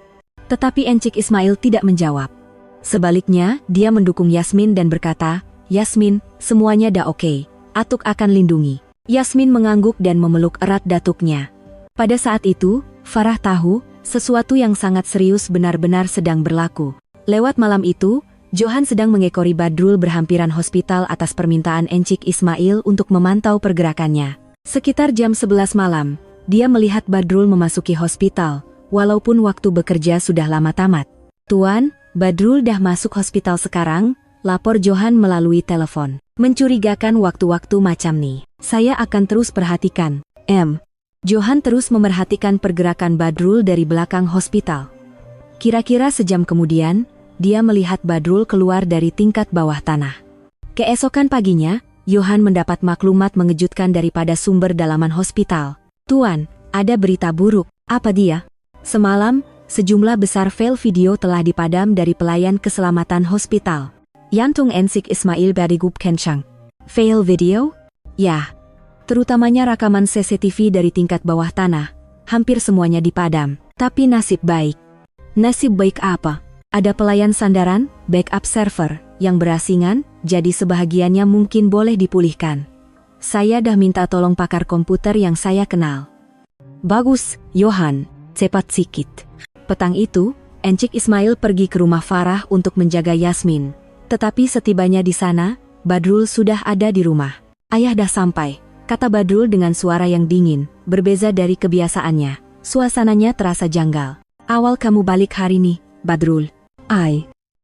Tetapi Encik Ismail tidak menjawab. Sebaliknya, dia mendukung Yasmin dan berkata, Yasmin, semuanya dah oke. Atuk akan lindungi. Yasmin mengangguk dan memeluk erat datuknya. Pada saat itu, Farah tahu, sesuatu yang sangat serius benar-benar sedang berlaku. Lewat malam itu, Johan sedang mengekori Badrul berhampiran hospital atas permintaan Encik Ismail untuk memantau pergerakannya. Sekitar jam 11 malam, dia melihat Badrul memasuki hospital, walaupun waktu bekerja sudah lama tamat. "Tuan, Badrul dah masuk hospital sekarang," lapor Johan melalui telepon. "Mencurigakan waktu-waktu macam nih. Saya akan terus perhatikan." Johan terus memerhatikan pergerakan Badrul dari belakang hospital. Kira-kira sejam kemudian, dia melihat Badrul keluar dari tingkat bawah tanah. Keesokan paginya, Johan mendapat maklumat mengejutkan daripada sumber dalaman hospital. "Tuan, ada berita buruk." "Apa dia?" "Semalam, sejumlah besar file video telah dipadam dari pelayan keselamatan hospital. Yantung Encik Ismail Badigup Kencang." "File video?" "Ya. Terutamanya rakaman CCTV dari tingkat bawah tanah. Hampir semuanya dipadam. Tapi nasib baik." "Nasib baik apa?" "Ada pelayan sandaran, backup server, yang berasingan, jadi sebahagiannya mungkin boleh dipulihkan. Saya dah minta tolong pakar komputer yang saya kenal." "Bagus, Johan. Cepat sikit." Petang itu, Encik Ismail pergi ke rumah Farah untuk menjaga Yasmin. Tetapi setibanya di sana, Badrul sudah ada di rumah. "Ayah dah sampai," kata Badrul dengan suara yang dingin, berbeza dari kebiasaannya. Suasananya terasa janggal. "Awal kamu balik hari ini, Badrul?"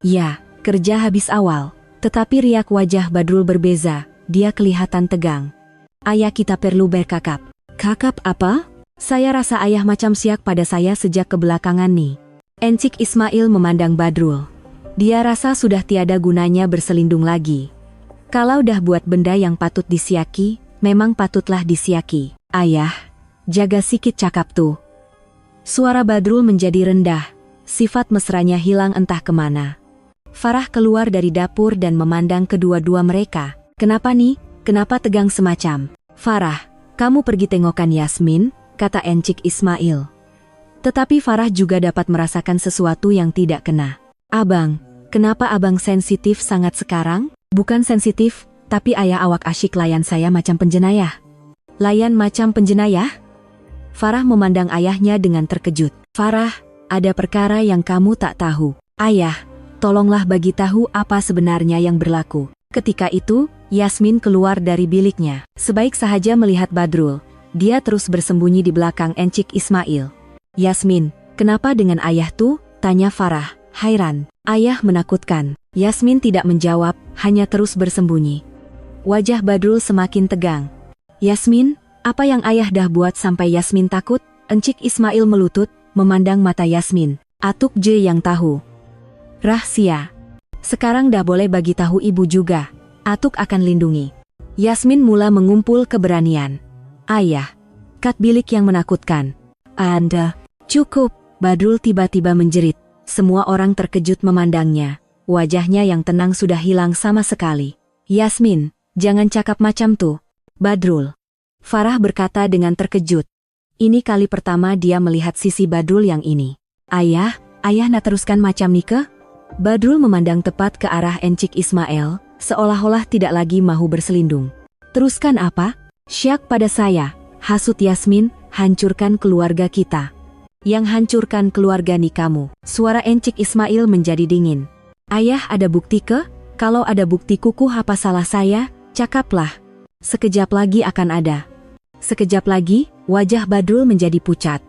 Ya, kerja habis awal." Tetapi riak wajah Badrul berbeza, dia kelihatan tegang. "Ayah, kita perlu bercakap." "Cakap apa?" "Saya rasa ayah macam siak pada saya sejak kebelakangan nih." Encik Ismail memandang Badrul. Dia rasa sudah tiada gunanya berselindung lagi. Kalau dah buat benda yang patut disiaki, memang patutlah disiaki. "Ayah, jaga sikit cakap tuh." Suara Badrul menjadi rendah. Sifat mesranya hilang entah kemana. Farah keluar dari dapur dan memandang kedua-dua mereka. "Kenapa nih? Kenapa tegang semacam?" "Farah, kamu pergi tengokkan Yasmin," kata Encik Ismail. Tetapi Farah juga dapat merasakan sesuatu yang tidak kena. "Abang, kenapa abang sensitif sangat sekarang?" "Bukan sensitif, tapi ayah awak asyik layan saya macam penjenayah." "Layan macam penjenayah?" Farah memandang ayahnya dengan terkejut. "Farah, ada perkara yang kamu tak tahu." "Ayah, tolonglah bagi tahu apa sebenarnya yang berlaku." Ketika itu, Yasmin keluar dari biliknya. Sebaik sahaja melihat Badrul, dia terus bersembunyi di belakang Encik Ismail. "Yasmin, kenapa dengan ayah tuh?" tanya Farah, hairan. "Ayah menakutkan." Yasmin tidak menjawab, hanya terus bersembunyi. Wajah Badrul semakin tegang. "Yasmin, apa yang ayah dah buat sampai Yasmin takut?" Encik Ismail melutut, memandang mata Yasmin. "Atuk je yang tahu. Rahasia. Sekarang dah boleh bagi tahu ibu juga. Atuk akan lindungi." Yasmin mula mengumpul keberanian. "Ayah." Kat bilik yang menakutkan. "Anda." "Cukup." Badrul tiba-tiba menjerit. Semua orang terkejut memandangnya. Wajahnya yang tenang sudah hilang sama sekali. "Yasmin, jangan cakap macam tuh, Badrul." Farah berkata dengan terkejut. Ini kali pertama dia melihat sisi Badrul yang ini. Ayah nak teruskan macam ni ke?" Badrul memandang tepat ke arah Encik Ismail, seolah-olah tidak lagi mahu berselindung. "Teruskan apa?" "Syak pada saya," hasut Yasmin, "hancurkan keluarga kita." "Yang hancurkan keluarga ni kamu." Suara Encik Ismail menjadi dingin. "Ayah ada bukti ke?" "Kalau ada bukti kukuh apa salah saya, cakaplah. Sekejap lagi akan ada." Sekejap lagi, wajah Badrul menjadi pucat.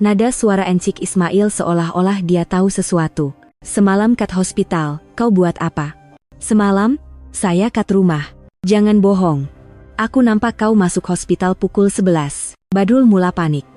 Nada suara Encik Ismail seolah-olah dia tahu sesuatu. "Semalam kat hospital, kau buat apa?" "Semalam, saya kat rumah." "Jangan bohong. Aku nampak kau masuk hospital pukul 11. Badrul mula panik.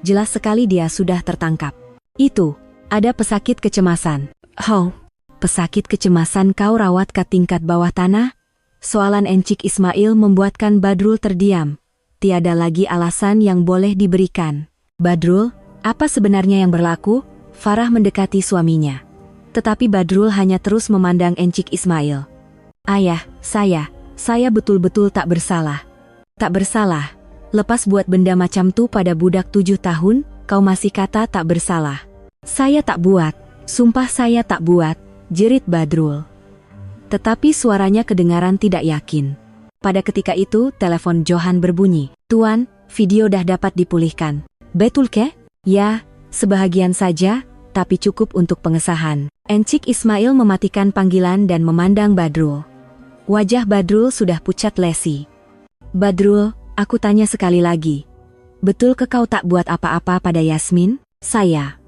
Jelas sekali dia sudah tertangkap. "Itu, ada pesakit kecemasan." "Oh, pesakit kecemasan kau rawat kat tingkat bawah tanah?" Soalan Encik Ismail membuatkan Badrul terdiam. Tiada lagi alasan yang boleh diberikan. "Badrul, apa sebenarnya yang berlaku?" Farah mendekati suaminya. Tetapi Badrul hanya terus memandang Encik Ismail. "Ayah, saya betul-betul tak bersalah." "Tak bersalah? Lepas buat benda macam tu pada budak 7 tahun, kau masih kata tak bersalah?" "Saya tak buat. Sumpah saya tak buat," jerit Badrul. Tetapi suaranya kedengaran tidak yakin. Pada ketika itu, telepon Johan berbunyi. Tuan, video dah dapat dipulihkan. Betul ke? Ya, sebahagian saja, tapi cukup untuk pengesahan. Encik Ismail mematikan panggilan dan memandang Badrul. Wajah Badrul sudah pucat lesi. Badrul, aku tanya sekali lagi. Betul ke kau tak buat apa-apa pada Yasmin? Saya.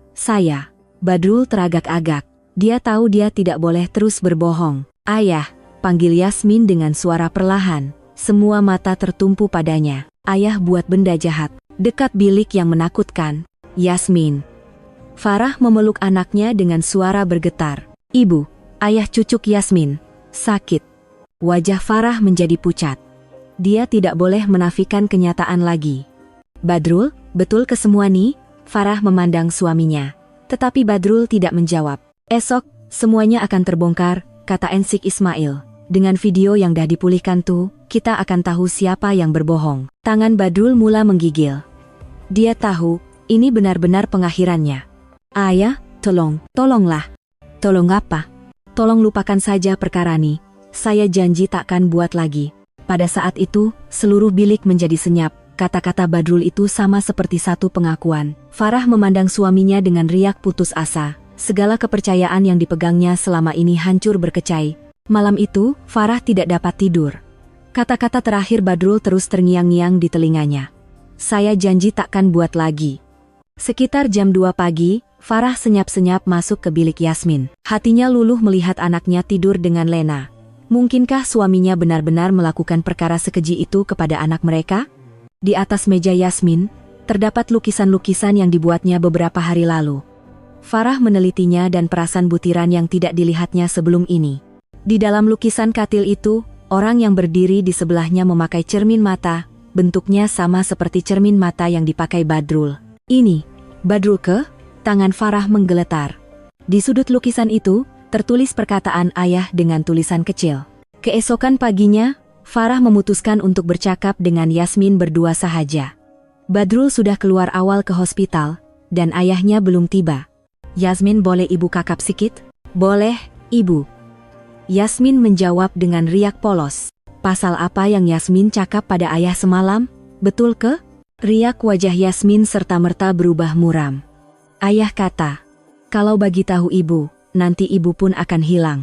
Badrul teragak-agak. Dia tahu dia tidak boleh terus berbohong. Ayah, panggil Yasmin dengan suara perlahan. Semua mata tertumpu padanya. Ayah buat benda jahat. Dekat bilik yang menakutkan. Yasmin. Farah memeluk anaknya dengan suara bergetar. Ibu, ayah cucuk Yasmin. Sakit. Wajah Farah menjadi pucat. Dia tidak boleh menafikan kenyataan lagi. Badrul, betul ke semua nih? Farah memandang suaminya. Tetapi Badrul tidak menjawab. Esok, semuanya akan terbongkar, kata Encik Ismail. Dengan video yang dah dipulihkan tuh, kita akan tahu siapa yang berbohong. Tangan Badrul mula menggigil. Dia tahu, ini benar-benar pengakhirannya. Ayah, tolonglah. Tolong apa? Tolong lupakan saja perkara ini. Saya janji takkan buat lagi. Pada saat itu, seluruh bilik menjadi senyap. Kata-kata Badrul itu sama seperti satu pengakuan. Farah memandang suaminya dengan riak putus asa. Segala kepercayaan yang dipegangnya selama ini hancur berkecai. Malam itu, Farah tidak dapat tidur. Kata-kata terakhir Badrul terus terngiang-ngiang di telinganya. Saya janji takkan buat lagi. Sekitar jam 2 pagi, Farah senyap-senyap masuk ke bilik Yasmin. Hatinya luluh melihat anaknya tidur dengan Lena. Mungkinkah suaminya benar-benar melakukan perkara sekeji itu kepada anak mereka? Di atas meja Yasmin, terdapat lukisan-lukisan yang dibuatnya beberapa hari lalu. Farah menelitinya dan perasan butiran yang tidak dilihatnya sebelum ini. Di dalam lukisan katil itu, orang yang berdiri di sebelahnya memakai cermin mata, bentuknya sama seperti cermin mata yang dipakai Badrul. Ini, Badrul ke? Tangan Farah menggeletar. Di sudut lukisan itu, tertulis perkataan ayah dengan tulisan kecil. Keesokan paginya, Farah memutuskan untuk bercakap dengan Yasmin berdua sahaja. Badrul sudah keluar awal ke hospital, dan ayahnya belum tiba. Yasmin, boleh ibu kakap sikit? Boleh, ibu. Yasmin menjawab dengan riak polos. Pasal apa yang Yasmin cakap pada ayah semalam? Betul ke? Riak wajah Yasmin serta-merta berubah muram. Ayah kata, kalau bagi tahu ibu, nanti ibu pun akan hilang.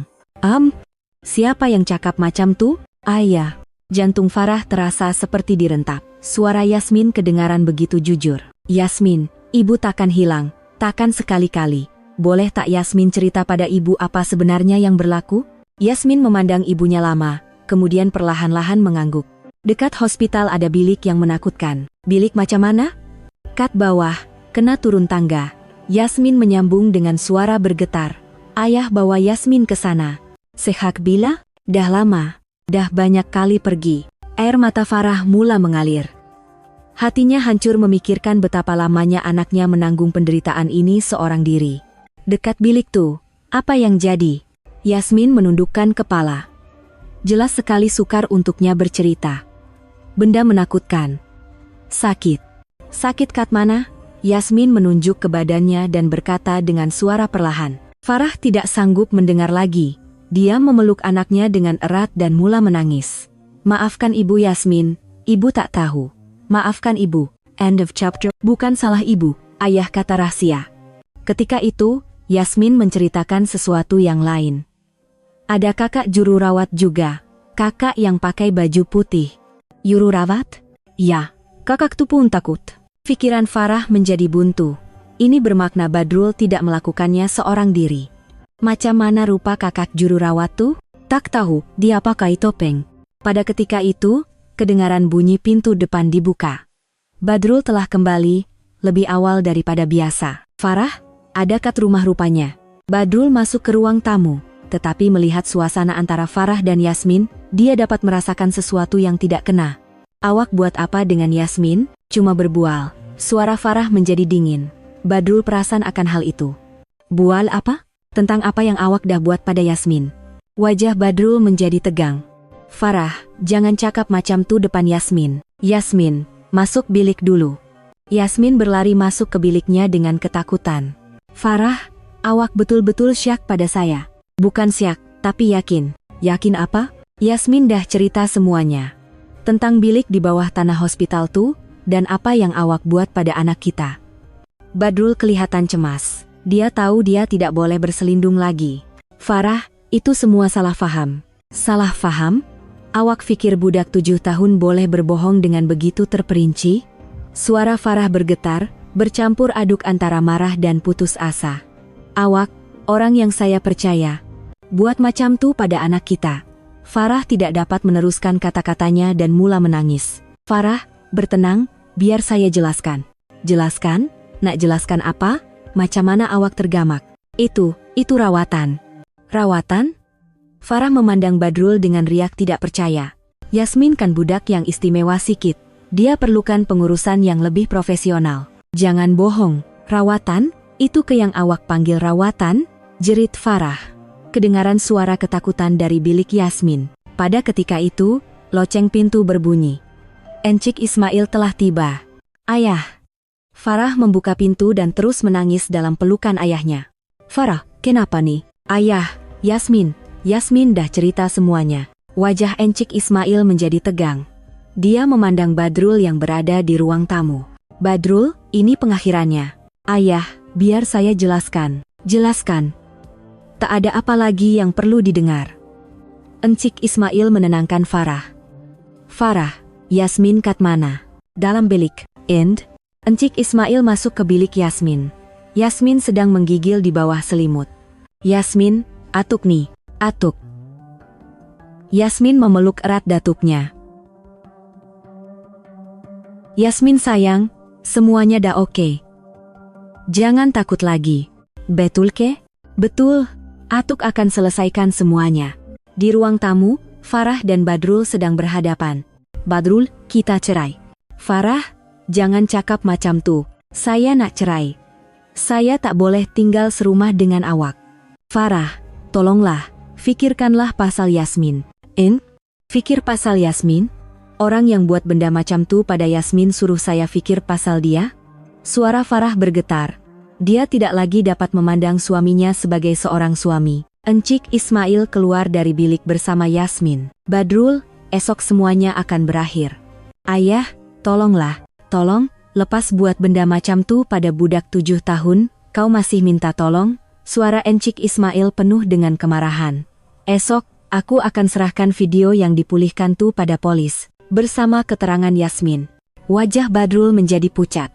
Siapa yang cakap macam tuh? Ayah. Jantung Farah terasa seperti direntap. Suara Yasmin kedengaran begitu jujur. Yasmin, ibu takkan hilang, takkan sekali-kali. Boleh tak Yasmin cerita pada ibu apa sebenarnya yang berlaku? Yasmin memandang ibunya lama, kemudian perlahan-lahan mengangguk. Dekat hospital ada bilik yang menakutkan. Bilik macam mana? Kat bawah, kena turun tangga. Yasmin menyambung dengan suara bergetar. Ayah bawa Yasmin ke sana. Sejak bila? Dah lama. Dah banyak kali pergi. Air mata Farah mula mengalir. Hatinya hancur memikirkan betapa lamanya anaknya menanggung penderitaan ini seorang diri. Dekat bilik tuh, apa yang jadi? Yasmin menundukkan kepala. Jelas sekali sukar untuknya bercerita. Benda menakutkan. Sakit. Sakit kat mana? Yasmin menunjuk ke badannya dan berkata dengan suara perlahan. Farah tidak sanggup mendengar lagi. Dia memeluk anaknya dengan erat dan mula menangis. Maafkan ibu Yasmin, ibu tak tahu. Maafkan ibu. End of chapter. Bukan salah ibu, ayah kata rahasia. Ketika itu, Yasmin menceritakan sesuatu yang lain. Ada kakak juru rawat juga. Kakak yang pakai baju putih. Juru rawat? Ya, kakak tu pun takut. Pikiran Farah menjadi buntu. Ini bermakna Badrul tidak melakukannya seorang diri. Macam mana rupa kakak juru rawat tuh? Tak tahu, dia pakai topeng. Pada ketika itu, kedengaran bunyi pintu depan dibuka. Badrul telah kembali, lebih awal daripada biasa. Farah, ada kat rumah rupanya. Badrul masuk ke ruang tamu. Tetapi melihat suasana antara Farah dan Yasmin, dia dapat merasakan sesuatu yang tidak kena. Awak buat apa dengan Yasmin? Cuma berbual. Suara Farah menjadi dingin. Badrul perasan akan hal itu. Bual apa? Tentang apa yang awak dah buat pada Yasmin? Wajah Badrul menjadi tegang. Farah, jangan cakap macam tu depan Yasmin. Yasmin, masuk bilik dulu. Yasmin berlari masuk ke biliknya dengan ketakutan. Farah, awak betul-betul syak pada saya. Bukan syak, tapi yakin. Yakin apa? Yasmin dah cerita semuanya. Tentang bilik di bawah tanah hospital tuh, dan apa yang awak buat pada anak kita. Badrul kelihatan cemas. Dia tahu dia tidak boleh berselindung lagi. Farah, itu semua salah faham. Salah faham? Awak pikir budak 7 tahun boleh berbohong dengan begitu terperinci? Suara Farah bergetar, bercampur aduk antara marah dan putus asa. Awak, orang yang saya percaya, buat macam tuh pada anak kita. Farah tidak dapat meneruskan kata-katanya dan mula menangis. Farah, bertenang, biar saya jelaskan. Jelaskan? Nak jelaskan apa? Macam mana awak tergamak? Itu rawatan. Rawatan? Farah memandang Badrul dengan riak tidak percaya. Yasmin kan budak yang istimewa sikit. Dia perlukan pengurusan yang lebih profesional. Jangan bohong, rawatan? Itu ke yang awak panggil rawatan? Jerit Farah. Kedengaran suara ketakutan dari bilik Yasmin. Pada ketika itu, loceng pintu berbunyi. Encik Ismail telah tiba. Ayah. Farah membuka pintu dan terus menangis dalam pelukan ayahnya. Farah, kenapa nih? Ayah, Yasmin dah cerita semuanya. Wajah Encik Ismail menjadi tegang. Dia memandang Badrul yang berada di ruang tamu. Badrul, ini pengakhirannya. Ayah, biar saya jelaskan. Jelaskan. Tak ada apa lagi yang perlu didengar. Encik Ismail menenangkan Farah. Farah, Yasmin kat mana? Dalam bilik. Encik Ismail masuk ke bilik Yasmin. Yasmin sedang menggigil di bawah selimut. Yasmin, atuk nih, atuk. Yasmin memeluk erat datuknya. Yasmin sayang, semuanya dah oke. Jangan takut lagi. Betul ke? Betul, atuk akan selesaikan semuanya. Di ruang tamu, Farah dan Badrul sedang berhadapan. Badrul, kita cerai. Farah, jangan cakap macam tuh. Saya nak cerai. Saya tak boleh tinggal serumah dengan awak. Farah, tolonglah, fikirkanlah pasal Yasmin. Fikir pasal Yasmin? Orang yang buat benda macam tuh pada Yasmin suruh saya fikir pasal dia? Suara Farah bergetar. Dia tidak lagi dapat memandang suaminya sebagai seorang suami. Encik Ismail keluar dari bilik bersama Yasmin. Badrul, esok semuanya akan berakhir. Ayah, tolonglah. Tolong, lepas buat benda macam tuh pada budak 7 tahun, kau masih minta tolong? Suara Encik Ismail penuh dengan kemarahan. Esok, aku akan serahkan video yang dipulihkan tuh pada polis, bersama keterangan Yasmin. Wajah Badrul menjadi pucat.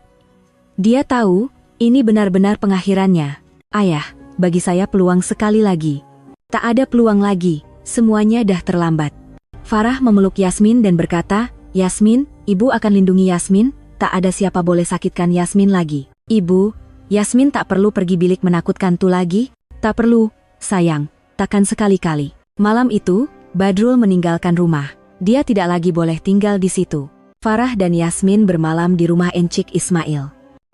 Dia tahu, ini benar-benar pengakhirannya. Ayah, bagi saya peluang sekali lagi. Tak ada peluang lagi, semuanya dah terlambat. Farah memeluk Yasmin dan berkata, Yasmin, ibu akan lindungi Yasmin. Tak ada siapa boleh sakitkan Yasmin lagi. Ibu, Yasmin tak perlu pergi bilik menakutkan tuh lagi. Tak perlu, sayang, takkan sekali-kali. Malam itu, Badrul meninggalkan rumah. Dia tidak lagi boleh tinggal di situ. Farah dan Yasmin bermalam di rumah Encik Ismail.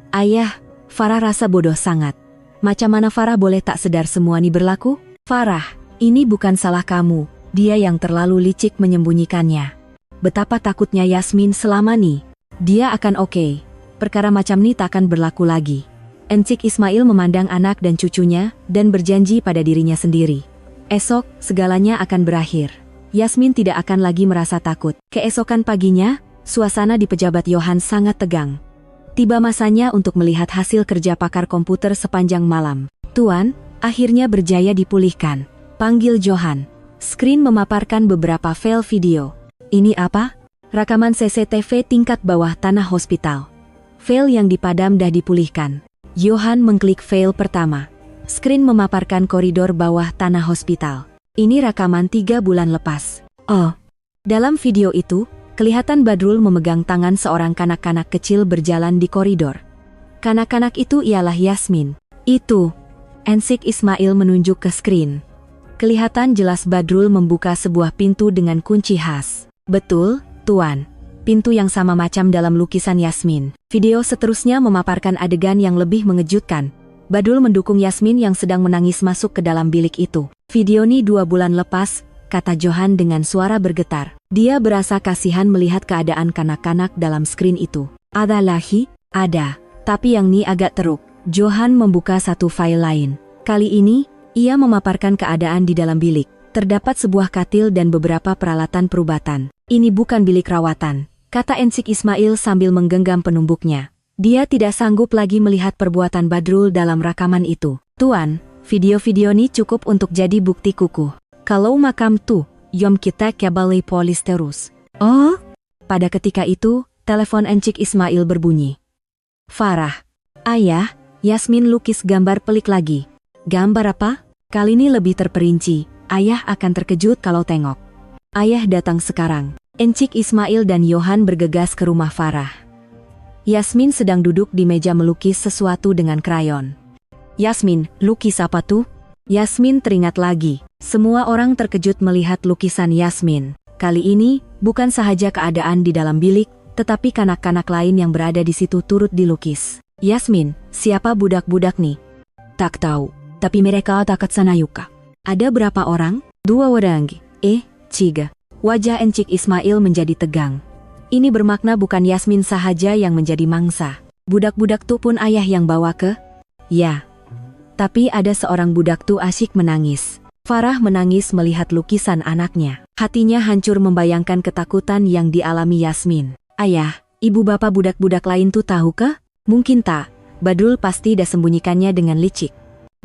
Ayah, Farah rasa bodoh sangat. Macam mana Farah boleh tak sedar semua ini berlaku? Farah, ini bukan salah kamu. Dia yang terlalu licik menyembunyikannya. Betapa takutnya Yasmin selama nih. Dia akan oke. Perkara macam ini tak akan berlaku lagi. Encik Ismail memandang anak dan cucunya, dan berjanji pada dirinya sendiri. Esok, segalanya akan berakhir. Yasmin tidak akan lagi merasa takut. Keesokan paginya, suasana di pejabat Johan sangat tegang. Tiba masanya untuk melihat hasil kerja pakar komputer sepanjang malam. Tuan, akhirnya berjaya dipulihkan. Panggil Johan. Screen memaparkan beberapa file video. Ini apa? Rekaman CCTV tingkat bawah tanah hospital. File yang dipadam dah dipulihkan. Johan mengklik file pertama. Screen memaparkan koridor bawah tanah hospital. Ini rekaman 3 bulan lepas. Oh. Dalam video itu, kelihatan Badrul memegang tangan seorang kanak-kanak kecil berjalan di koridor. Kanak-kanak itu ialah Yasmin. Itu. Encik Ismail menunjuk ke screen. Kelihatan jelas Badrul membuka sebuah pintu dengan kunci khas. Betul, Tuan. Pintu yang sama macam dalam lukisan Yasmin. Video seterusnya memaparkan adegan yang lebih mengejutkan. Badrul mendukung Yasmin yang sedang menangis masuk ke dalam bilik itu. Video ini 2 bulan lepas, kata Johan dengan suara bergetar. Dia berasa kasihan melihat keadaan kanak-kanak dalam screen itu. Ada lagi? Ada. Tapi yang ini agak teruk. Johan membuka satu file lain. Kali ini, ia memaparkan keadaan di dalam bilik. Terdapat sebuah katil dan beberapa peralatan perubatan. Ini bukan bilik rawatan, kata Encik Ismail sambil menggenggam penumbuknya. Dia tidak sanggup lagi melihat perbuatan Badrul dalam rakaman itu. Tuan, video-video ini cukup untuk jadi bukti kukuh. Kalau makam tuh, yom kita ke balai polis terus. Oh? Pada ketika itu, telepon Encik Ismail berbunyi. Farah. Ayah, Yasmin lukis gambar pelik lagi. Gambar apa? Kali ini lebih terperinci. Ayah akan terkejut kalau tengok. Ayah datang sekarang. Encik Ismail dan Johan bergegas ke rumah Farah. Yasmin sedang duduk di meja melukis sesuatu dengan krayon. Yasmin, lukis apa tuh? Yasmin teringat lagi. Semua orang terkejut melihat lukisan Yasmin. Kali ini, bukan sahaja keadaan di dalam bilik, tetapi kanak-kanak lain yang berada di situ turut dilukis. Yasmin, siapa budak-budak nih? Tak tahu, tapi mereka takat sana yuka. Ada berapa orang? 2 orang. Ciga. Wajah Encik Ismail menjadi tegang. Ini bermakna bukan Yasmin sahaja yang menjadi mangsa. Budak-budak tuh pun ayah yang bawa ke? Ya. Tapi ada seorang budak tuh asyik menangis. Farah menangis melihat lukisan anaknya. Hatinya hancur membayangkan ketakutan yang dialami Yasmin. Ayah, ibu bapak budak-budak lain tuh tahu ke? Mungkin tak. Badrul pasti dah sembunyikannya dengan licik.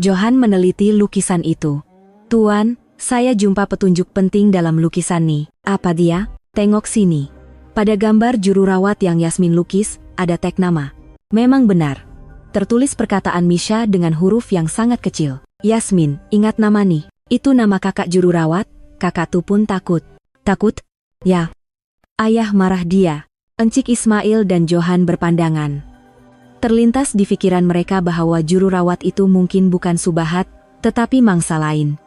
Johan meneliti lukisan itu. Tuan, saya jumpa petunjuk penting dalam lukisan nih. Apa dia? Tengok sini. Pada gambar juru rawat yang Yasmin lukis, ada teks nama. Memang benar. Tertulis perkataan Misha dengan huruf yang sangat kecil. Yasmin, ingat nama nih. Itu nama kakak juru rawat. Kakak tuh pun takut. Takut? Ya. Ayah marah dia. Encik Ismail dan Johan berpandangan. Terlintas di pikiran mereka bahwa juru rawat itu mungkin bukan Subahat, tetapi mangsa lain.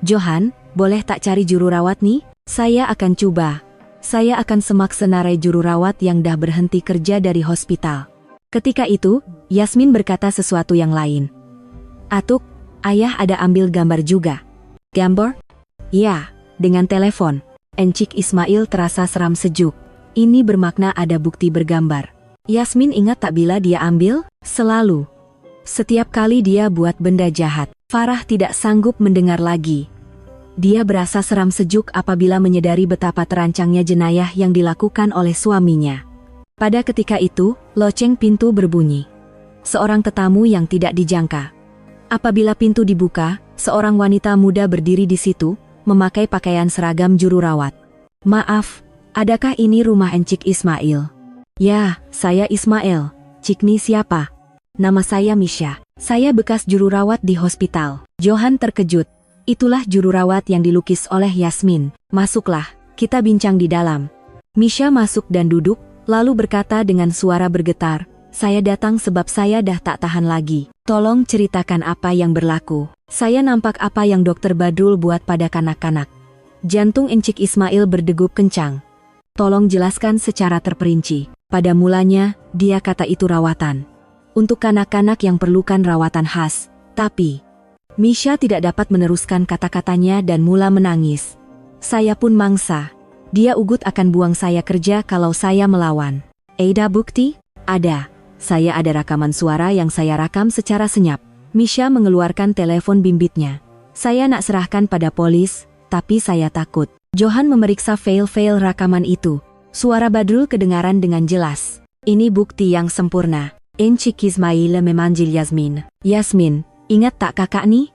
Johan, boleh tak cari juru rawat nih? Saya akan coba. Saya akan semak senarai juru rawat yang dah berhenti kerja dari hospital. Ketika itu, Yasmin berkata sesuatu yang lain. Atuk, ayah ada ambil gambar juga. Gambar? Ya, dengan telepon. Encik Ismail terasa seram sejuk. Ini bermakna ada bukti bergambar. Yasmin ingat tak bila dia ambil? Selalu. Setiap kali dia buat benda jahat. Farah tidak sanggup mendengar lagi. Dia berasa seram sejuk apabila menyadari betapa terancangnya jenayah yang dilakukan oleh suaminya. Pada ketika itu, loceng pintu berbunyi. Seorang tetamu yang tidak dijangka. Apabila pintu dibuka, seorang wanita muda berdiri di situ, memakai pakaian seragam juru rawat. Maaf, adakah ini rumah Encik Ismail? Ya, saya Ismail. Cikni siapa? Nama saya Misha. Saya bekas juru rawat di hospital. Johan terkejut. Itulah juru rawat yang dilukis oleh Yasmin. Masuklah, kita bincang di dalam. Misha masuk dan duduk, lalu berkata dengan suara bergetar, saya datang sebab saya dah tak tahan lagi. Tolong ceritakan apa yang berlaku. Saya nampak apa yang Dokter Badrul buat pada kanak-kanak. Jantung Encik Ismail berdegup kencang. Tolong jelaskan secara terperinci. Pada mulanya, dia kata itu rawatan. Untuk kanak-kanak yang perlukan rawatan khas. Tapi, Misha tidak dapat meneruskan kata-katanya dan mula menangis. Saya pun mangsa. Dia ugut akan buang saya kerja kalau saya melawan. Ada bukti? Ada. Saya ada rakaman suara yang saya rakam secara senyap. Misha mengeluarkan telepon bimbitnya. Saya nak serahkan pada polis, tapi saya takut. Johan memeriksa file-file rakaman itu. Suara Badrul kedengaran dengan jelas. Ini bukti yang sempurna. Encik Ismail memanggil Yasmin. Yasmin, ingat tak kakak nih?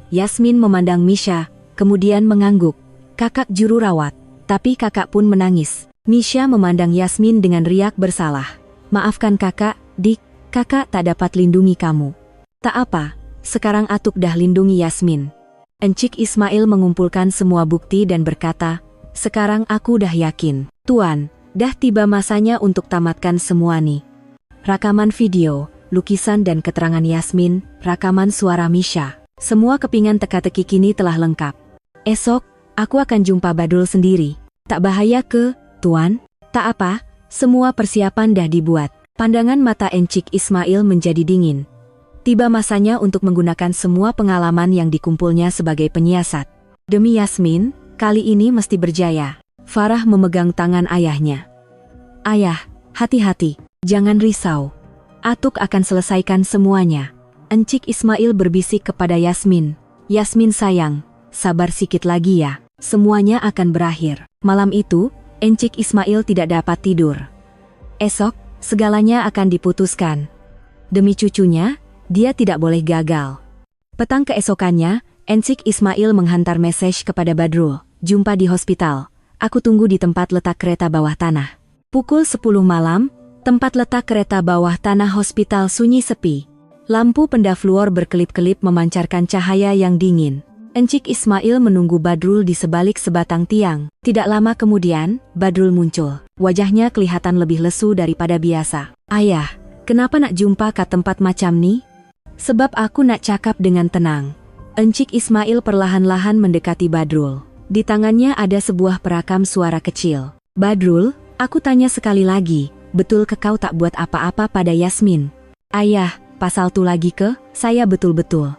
Yasmin memandang Misha, kemudian mengangguk. Kakak juru rawat. Tapi kakak pun menangis. Misha memandang Yasmin dengan riak bersalah. Maafkan kakak, Dik. Kakak tak dapat lindungi kamu. Tak apa, sekarang Atuk dah lindungi Yasmin. Encik Ismail mengumpulkan semua bukti dan berkata, sekarang aku dah yakin. Tuan, dah tiba masanya untuk tamatkan semua nih. Rakaman video, lukisan dan keterangan Yasmin, rakaman suara Misha. Semua kepingan teka-teki kini telah lengkap. Esok, aku akan jumpa Badrul sendiri. Tak bahaya ke, Tuan? Tak apa, semua persiapan dah dibuat. Pandangan mata Encik Ismail menjadi dingin. Tiba masanya untuk menggunakan semua pengalaman yang dikumpulnya sebagai penyiasat. Demi Yasmin, kali ini mesti berjaya. Farah memegang tangan ayahnya. Ayah, hati-hati. Jangan risau. Atuk akan selesaikan semuanya. Encik Ismail berbisik kepada Yasmin. Yasmin sayang, sabar sikit lagi ya. Semuanya akan berakhir. Malam itu, Encik Ismail tidak dapat tidur. Esok, segalanya akan diputuskan. Demi cucunya, dia tidak boleh gagal. Petang keesokannya, Encik Ismail menghantar mesej kepada Badrul. Jumpa di hospital. Aku tunggu di tempat letak kereta bawah tanah. Pukul 10 malam, tempat letak kereta bawah tanah hospital sunyi sepi. Lampu pendafluor berkelip-kelip memancarkan cahaya yang dingin. Encik Ismail menunggu Badrul di sebalik sebatang tiang. Tidak lama kemudian, Badrul muncul. Wajahnya kelihatan lebih lesu daripada biasa. Ayah, kenapa nak jumpa ke tempat macam ni? Sebab aku nak cakap dengan tenang. Encik Ismail perlahan-lahan mendekati Badrul. Di tangannya ada sebuah perakam suara kecil. Badrul, aku tanya sekali lagi, betul ke kau tak buat apa-apa pada Yasmin? Ayah, pasal tu lagi ke? Saya betul-betul.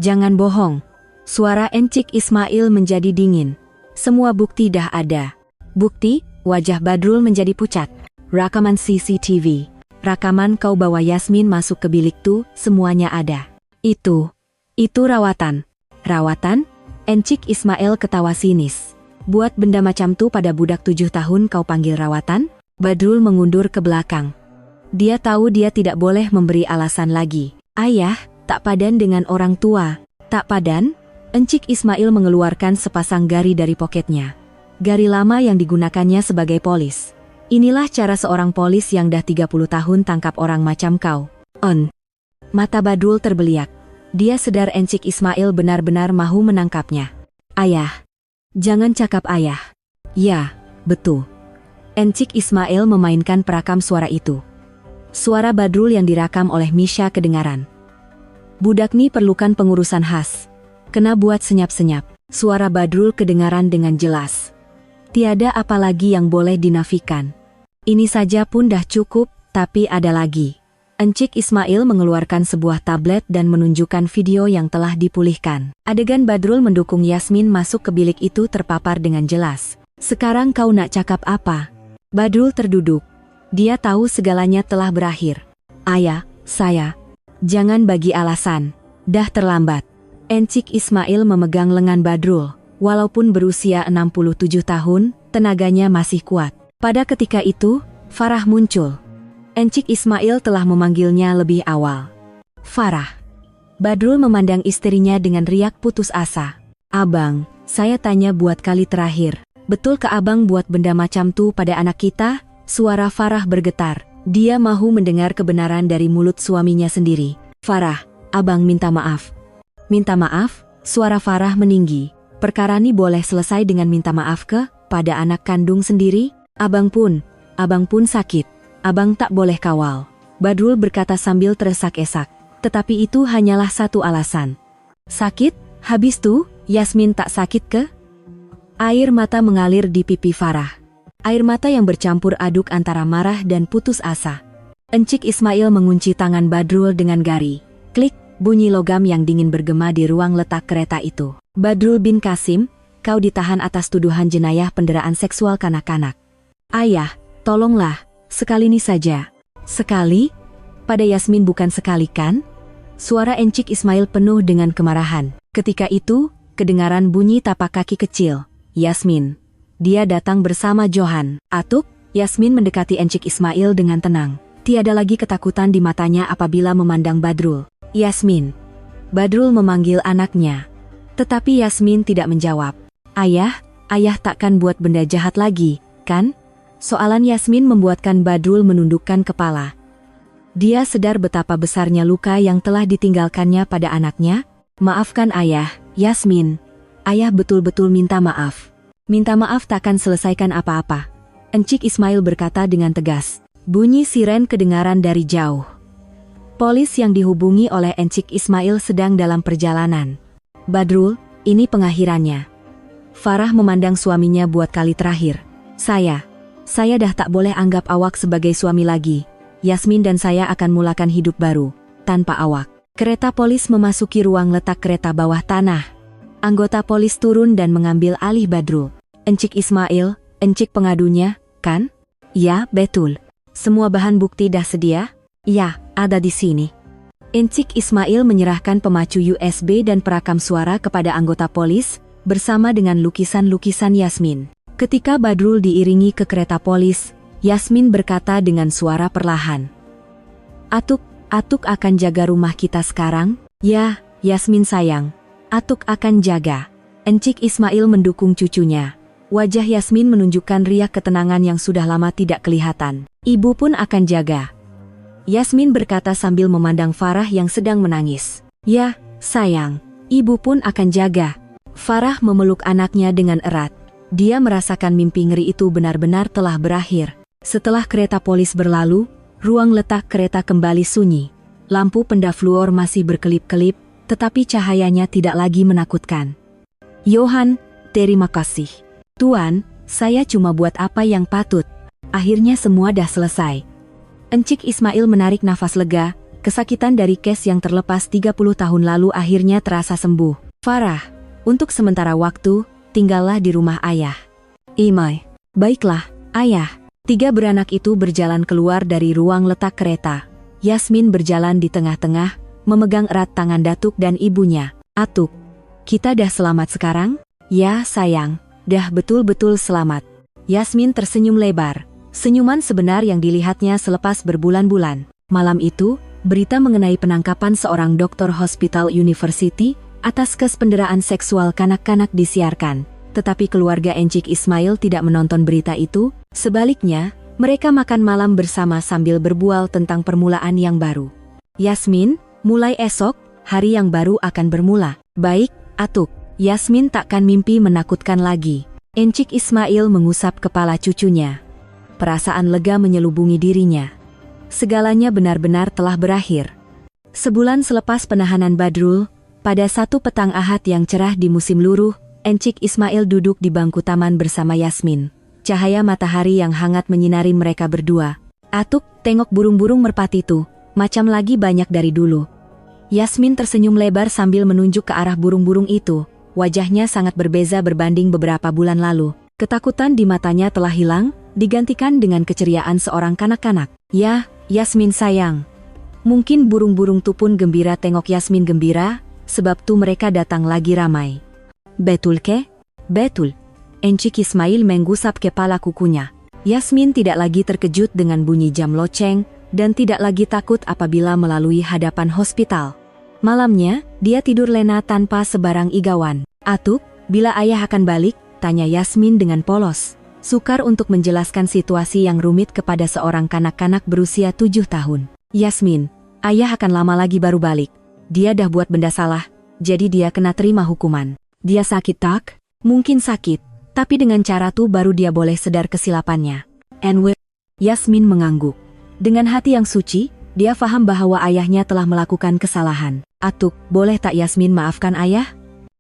Jangan bohong. Suara Encik Ismail menjadi dingin. Semua bukti dah ada. Bukti? Wajah Badrul menjadi pucat. Rakaman CCTV. Rakaman kau bawa Yasmin masuk ke bilik tu, semuanya ada. Itu rawatan. Rawatan? Encik Ismail ketawa sinis. Buat benda macam tu pada budak 7 tahun kau panggil rawatan? Badrul mengundur ke belakang. Dia tahu dia tidak boleh memberi alasan lagi. Ayah, tak padan dengan orang tua. Tak padan? Encik Ismail mengeluarkan sepasang gari dari poketnya. Gari lama yang digunakannya sebagai polis. Inilah cara seorang polis yang dah 30 tahun tangkap orang macam kau. Mata Badrul terbeliak. Dia sedar Encik Ismail benar-benar mahu menangkapnya. Ayah. Jangan cakap ayah. Ya, betul. Encik Ismail memainkan perakam suara itu. Suara Badrul yang direkam oleh Misha kedengaran. Budak ni perlukan pengurusan khas. Kena buat senyap-senyap. Suara Badrul kedengaran dengan jelas. Tiada apa lagi yang boleh dinafikan. Ini saja pun dah cukup, tapi ada lagi. Encik Ismail mengeluarkan sebuah tablet dan menunjukkan video yang telah dipulihkan. Adegan Badrul mendukung Yasmin masuk ke bilik itu terpapar dengan jelas. Sekarang kau nak cakap apa? Badrul terduduk. Dia tahu segalanya telah berakhir. Ayah, saya. Jangan bagi alasan. Dah terlambat. Encik Ismail memegang lengan Badrul. Walaupun berusia 67 tahun, tenaganya masih kuat. Pada ketika itu, Farah muncul. Encik Ismail telah memanggilnya lebih awal. Farah. Badrul memandang istrinya dengan riak putus asa. Abang, saya tanya buat kali terakhir. Betul ke abang buat benda macam tu pada anak kita? Suara Farah bergetar. Dia mahu mendengar kebenaran dari mulut suaminya sendiri. Farah, abang minta maaf. Minta maaf? Suara Farah meninggi. Perkara ni boleh selesai dengan minta maaf ke? Pada anak kandung sendiri? Abang pun sakit. Abang tak boleh kawal. Badrul berkata sambil teresak-esak. Tetapi itu hanyalah satu alasan. Sakit? Habis tu, Yasmin tak sakit ke? Air mata mengalir di pipi Farah. Air mata yang bercampur aduk antara marah dan putus asa. Encik Ismail mengunci tangan Badrul dengan gari. Klik, bunyi logam yang dingin bergema di ruang letak kereta itu. Badrul bin Qasim, kau ditahan atas tuduhan jenayah penderaan seksual kanak-kanak. Ayah, tolonglah. Sekali ini saja. Sekali? Pada Yasmin bukan sekali kan? Suara Encik Ismail penuh dengan kemarahan. Ketika itu, kedengaran bunyi tapak kaki kecil. Yasmin. Dia datang bersama Johan. Atuk, Yasmin mendekati Encik Ismail dengan tenang. Tiada lagi ketakutan di matanya apabila memandang Badrul. Yasmin. Badrul memanggil anaknya. Tetapi Yasmin tidak menjawab. Ayah takkan buat benda jahat lagi, kan? Soalan Yasmin membuatkan Badrul menundukkan kepala. Dia sadar betapa besarnya luka yang telah ditinggalkannya pada anaknya. Maafkan ayah, Yasmin. Ayah betul-betul minta maaf. Minta maaf takkan selesaikan apa-apa. Encik Ismail berkata dengan tegas. Bunyi siren kedengaran dari jauh. Polis yang dihubungi oleh Encik Ismail sedang dalam perjalanan. Badrul, ini pengakhirannya. Farah memandang suaminya buat kali terakhir. Saya dah tak boleh anggap awak sebagai suami lagi. Yasmin dan saya akan mulakan hidup baru, tanpa awak. Kereta polis memasuki ruang letak kereta bawah tanah. Anggota polis turun dan mengambil alih Badrul. Encik Ismail, encik pengadunya, kan? Ya, betul. Semua bahan bukti dah sedia? Ya, ada di sini. Encik Ismail menyerahkan pemacu USB dan perakam suara kepada anggota polis. bersama dengan lukisan-lukisan Yasmin. Ketika Badrul diiringi ke kereta polis, Yasmin berkata dengan suara perlahan. Atuk akan jaga rumah kita sekarang? Ya, Yasmin sayang. Atuk akan jaga. Encik Ismail mendukung cucunya. Wajah Yasmin menunjukkan riak ketenangan yang sudah lama tidak kelihatan. Ibu pun akan jaga. Yasmin berkata sambil memandang Farah yang sedang menangis. Ya, sayang. Ibu pun akan jaga. Farah memeluk anaknya dengan erat. Dia merasakan mimpi ngeri itu benar-benar telah berakhir. Setelah kereta polis berlalu, ruang letak kereta kembali sunyi. Lampu pendafluor masih berkelip-kelip, tetapi cahayanya tidak lagi menakutkan. Johan, terima kasih. Tuan, saya cuma buat apa yang patut. Akhirnya semua dah selesai. Encik Ismail menarik nafas lega, kesakitan dari kes yang terlepas 30 tahun lalu akhirnya terasa sembuh. Farah, untuk sementara waktu, tinggallah di rumah ayah. Imai, baiklah, ayah. 3 beranak itu berjalan keluar dari ruang letak kereta. Yasmin berjalan di tengah-tengah, memegang erat tangan datuk dan ibunya. Atuk, kita dah selamat sekarang? Ya sayang, dah betul-betul selamat. Yasmin tersenyum lebar. Senyuman sebenar yang dilihatnya selepas berbulan-bulan. Malam itu, berita mengenai penangkapan seorang dokter Hospital University atas penderaan seksual kanak-kanak disiarkan. Tetapi keluarga Encik Ismail tidak menonton berita itu, sebaliknya, mereka makan malam bersama sambil berbual tentang permulaan yang baru. Yasmin, mulai esok, hari yang baru akan bermula. Baik, Atuk. Yasmin takkan mimpi menakutkan lagi. Encik Ismail mengusap kepala cucunya. Perasaan lega menyelubungi dirinya. Segalanya benar-benar telah berakhir. Sebulan selepas penahanan Badrul, pada satu petang Ahad yang cerah di musim luruh, Encik Ismail duduk di bangku taman bersama Yasmin. Cahaya matahari yang hangat menyinari mereka berdua. Atuk, tengok burung-burung merpati itu, macam lagi banyak dari dulu. Yasmin tersenyum lebar sambil menunjuk ke arah burung-burung itu. Wajahnya sangat berbeza berbanding beberapa bulan lalu. Ketakutan di matanya telah hilang, digantikan dengan keceriaan seorang kanak-kanak. Ya, Yasmin sayang. Mungkin burung-burung tu pun gembira tengok Yasmin gembira, sebab tu mereka datang lagi ramai. Betul ke? Betul. Encik Ismail menggusap kepala kukunya. Yasmin tidak lagi terkejut dengan bunyi jam loceng, dan tidak lagi takut apabila melalui hadapan hospital. Malamnya, dia tidur lena tanpa sebarang igawan. Atuk, bila ayah akan balik? Tanya Yasmin dengan polos. Sukar untuk menjelaskan situasi yang rumit kepada seorang kanak-kanak berusia 7 tahun. Yasmin, ayah akan lama lagi baru balik. Dia dah buat benda salah, jadi dia kena terima hukuman. Dia sakit tak? Mungkin sakit, tapi dengan cara tu baru dia boleh sedar kesilapannya. Yasmin mengangguk. Dengan hati yang suci, dia faham bahwa ayahnya telah melakukan kesalahan. Atuk, boleh tak Yasmin maafkan ayah?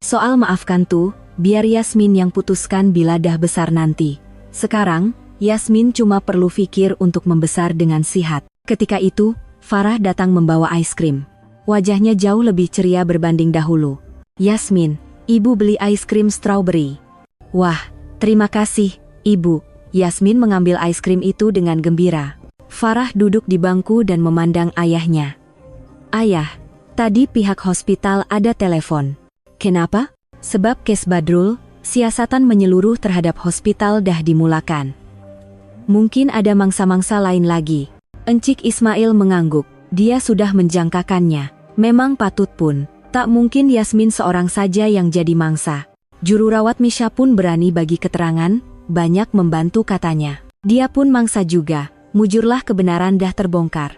Soal maafkan tu, biar Yasmin yang putuskan bila dah besar nanti. Sekarang, Yasmin cuma perlu pikir untuk membesar dengan sihat. Ketika itu, Farah datang membawa es krim. Wajahnya jauh lebih ceria berbanding dahulu. Yasmin, ibu beli es krim strawberry. Wah, terima kasih, ibu. Yasmin mengambil es krim itu dengan gembira. Farah duduk di bangku dan memandang ayahnya. Ayah, tadi pihak hospital ada telepon. Kenapa? Sebab kes Badrul, siasatan menyeluruh terhadap hospital dah dimulakan. Mungkin ada mangsa-mangsa lain lagi. Encik Ismail mengangguk. Dia sudah menjangkakannya. Memang patut pun. Tak mungkin Yasmin seorang saja yang jadi mangsa. Juru rawat Misha pun berani bagi keterangan, banyak membantu katanya. Dia pun mangsa juga, mujurlah kebenaran dah terbongkar.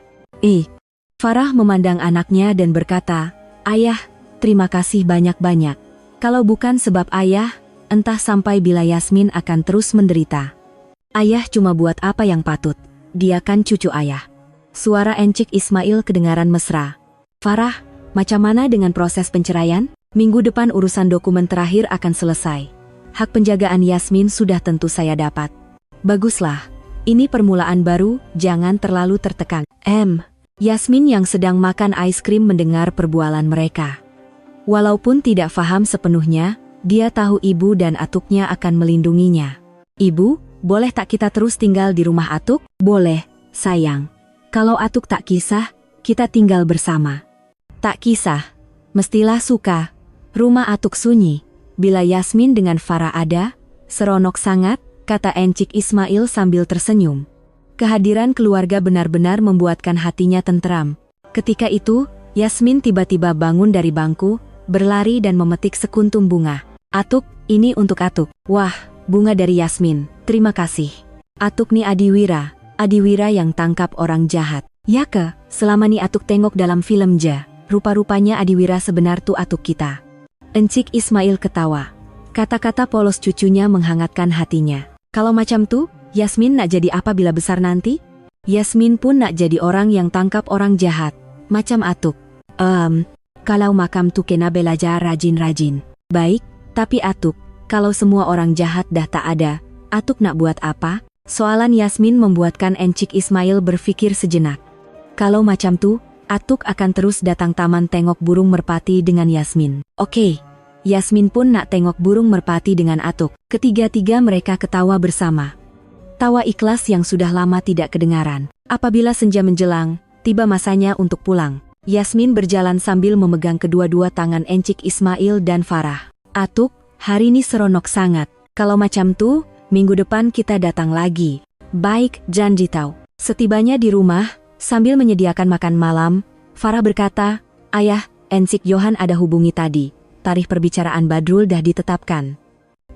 Farah memandang anaknya dan berkata, Ayah, terima kasih banyak-banyak. Kalau bukan sebab ayah, entah sampai bila Yasmin akan terus menderita. Ayah cuma buat apa yang patut. Dia kan cucu ayah. Suara Encik Ismail kedengaran mesra. Farah, macam mana dengan proses penceraian? Minggu depan urusan dokumen terakhir akan selesai. Hak penjagaan Yasmin sudah tentu saya dapat. Baguslah. Ini permulaan baru, jangan terlalu tertekan. Yasmin yang sedang makan es krim mendengar perbualan mereka. Walaupun tidak faham sepenuhnya, dia tahu ibu dan atuknya akan melindunginya. Ibu, boleh tak kita terus tinggal di rumah atuk? Boleh, sayang. Kalau atuk tak kisah, kita tinggal bersama. Tak kisah, mestilah suka. Rumah atuk sunyi, Bila Yasmin dengan Farah ada, seronok sangat, kata Encik Ismail sambil tersenyum. Kehadiran keluarga benar-benar membuatkan hatinya tenteram. Ketika itu, Yasmin tiba-tiba bangun dari bangku, berlari dan memetik sekuntum bunga. Atuk, ini untuk Atuk. Wah, bunga dari Yasmin, terima kasih. Atuk nih Adiwira yang tangkap orang jahat. Ya ke, selama nih Atuk tengok dalam film ja, rupa-rupanya Adiwira sebenar tuh Atuk kita. Encik Ismail ketawa. Kata-kata polos cucunya menghangatkan hatinya. Kalau macam tuh, Yasmin nak jadi apa bila besar nanti? Yasmin pun nak jadi orang yang tangkap orang jahat, macam Atuk. Kalau makam tuh kena belajar rajin-rajin. Baik, tapi Atuk, kalau semua orang jahat dah tak ada, Atuk nak buat apa? Soalan Yasmin membuatkan Encik Ismail berpikir sejenak. Kalau macam tuh, Atuk akan terus datang taman tengok burung merpati dengan Yasmin. Oke. Yasmin pun nak tengok burung merpati dengan Atuk. Ketiga-tiga mereka ketawa bersama. Tawa ikhlas yang sudah lama tidak kedengaran. Apabila senja menjelang, tiba masanya untuk pulang. Yasmin berjalan sambil memegang kedua-dua tangan Encik Ismail dan Farah. Atuk, hari ini seronok sangat. Kalau macam tuh, minggu depan kita datang lagi. Baik, janji tahu. Setibanya di rumah, sambil menyediakan makan malam, Farah berkata, Ayah, Encik Johan ada hubungi tadi. Tarikh perbicaraan Badrul dah ditetapkan.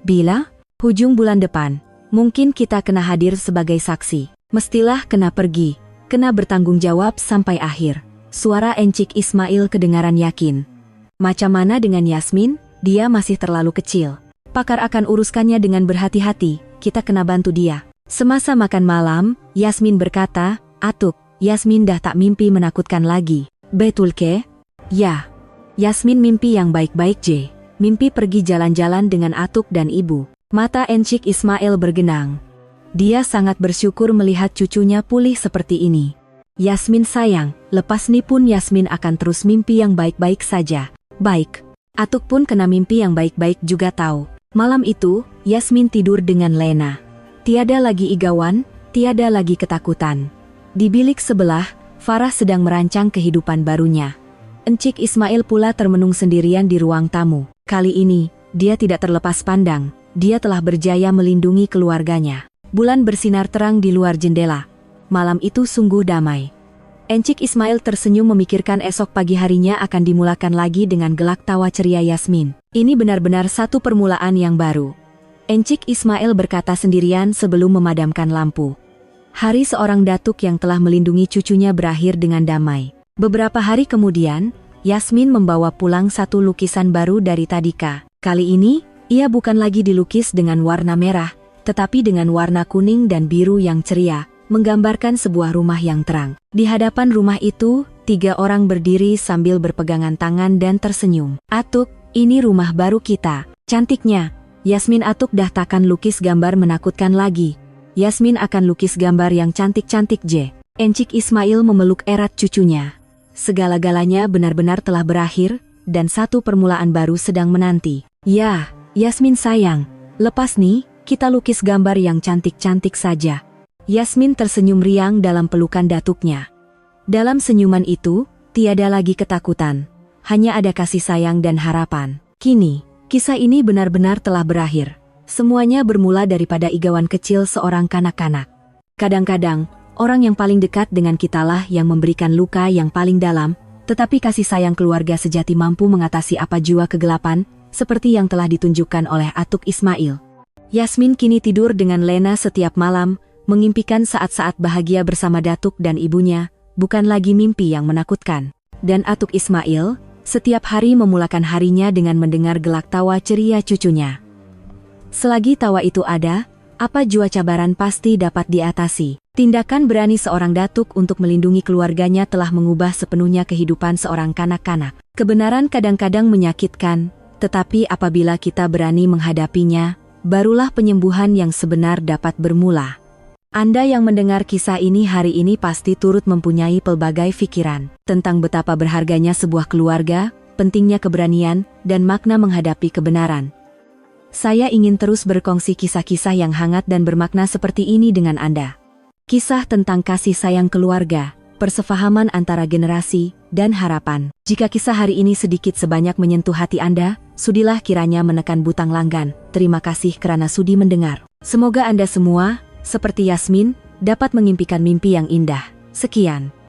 Bila? Hujung bulan depan. Mungkin kita kena hadir sebagai saksi. Mestilah kena pergi. Kena bertanggung jawab sampai akhir. Suara Encik Ismail kedengaran yakin. Macam mana dengan Yasmin? Dia masih terlalu kecil. Pakar akan uruskannya dengan berhati-hati. Kita kena bantu dia. Semasa makan malam, Yasmin berkata, Atuk, Yasmin dah tak mimpi menakutkan lagi. Betul ke? Ya. Yasmin mimpi yang baik-baik je. Mimpi pergi jalan-jalan dengan Atuk dan ibu. Mata Encik Ismail bergenang. Dia sangat bersyukur melihat cucunya pulih seperti ini. Yasmin sayang, lepas ni pun Yasmin akan terus mimpi yang baik-baik saja. Baik. Atuk pun kena mimpi yang baik-baik juga tahu. Malam itu, Yasmin tidur dengan Lena. Tiada lagi igawan, tiada lagi ketakutan. Di bilik sebelah, Farah sedang merancang kehidupan barunya. Encik Ismail pula termenung sendirian di ruang tamu. Kali ini, dia tidak terlepas pandang. Dia telah berjaya melindungi keluarganya. Bulan bersinar terang di luar jendela. Malam itu sungguh damai. Encik Ismail tersenyum memikirkan esok pagi harinya akan dimulakan lagi dengan gelak tawa ceria Yasmin. Ini benar-benar satu permulaan yang baru. Encik Ismail berkata sendirian sebelum memadamkan lampu. Hari seorang datuk yang telah melindungi cucunya berakhir dengan damai. Beberapa hari kemudian, Yasmin membawa pulang satu lukisan baru dari Tadika. Kali ini, ia bukan lagi dilukis dengan warna merah, tetapi dengan warna kuning dan biru yang ceria, menggambarkan sebuah rumah yang terang. Di hadapan rumah itu, 3 orang berdiri sambil berpegangan tangan dan tersenyum. Atuk, ini rumah baru kita. Cantiknya. Yasmin Atuk dah takkan lukis gambar menakutkan lagi. Yasmin akan lukis gambar yang cantik-cantik je. Encik Ismail memeluk erat cucunya. Segala-galanya benar-benar telah berakhir, dan satu permulaan baru sedang menanti. Ya, Yasmin sayang, lepas nih, kita lukis gambar yang cantik-cantik saja. Yasmin tersenyum riang dalam pelukan datuknya. Dalam senyuman itu, tiada lagi ketakutan. Hanya ada kasih sayang dan harapan. Kini, kisah ini benar-benar telah berakhir. Semuanya bermula daripada igawan kecil seorang kanak-kanak. Kadang-kadang, orang yang paling dekat dengan kitalah yang memberikan luka yang paling dalam, tetapi kasih sayang keluarga sejati mampu mengatasi apa jua kegelapan, seperti yang telah ditunjukkan oleh Atuk Ismail. Yasmin kini tidur dengan Lena setiap malam, mengimpikan saat-saat bahagia bersama datuk dan ibunya, bukan lagi mimpi yang menakutkan. Dan Atuk Ismail, setiap hari memulakan harinya dengan mendengar gelak tawa ceria cucunya. Selagi tawa itu ada, apa jua cabaran pasti dapat diatasi. Tindakan berani seorang datuk untuk melindungi keluarganya telah mengubah sepenuhnya kehidupan seorang kanak-kanak. Kebenaran kadang-kadang menyakitkan, tetapi apabila kita berani menghadapinya, barulah penyembuhan yang sebenar dapat bermula. Anda yang mendengar kisah ini hari ini pasti turut mempunyai pelbagai pikiran tentang betapa berharganya sebuah keluarga, pentingnya keberanian, dan makna menghadapi kebenaran. Saya ingin terus berkongsi kisah-kisah yang hangat dan bermakna seperti ini dengan Anda. Kisah tentang kasih sayang keluarga, persefahaman antara generasi, dan harapan. Jika kisah hari ini sedikit sebanyak menyentuh hati Anda, sudilah kiranya menekan butang langgan. Terima kasih kerana sudi mendengar. Semoga Anda semua, seperti Yasmin, dapat mengimpikan mimpi yang indah. Sekian.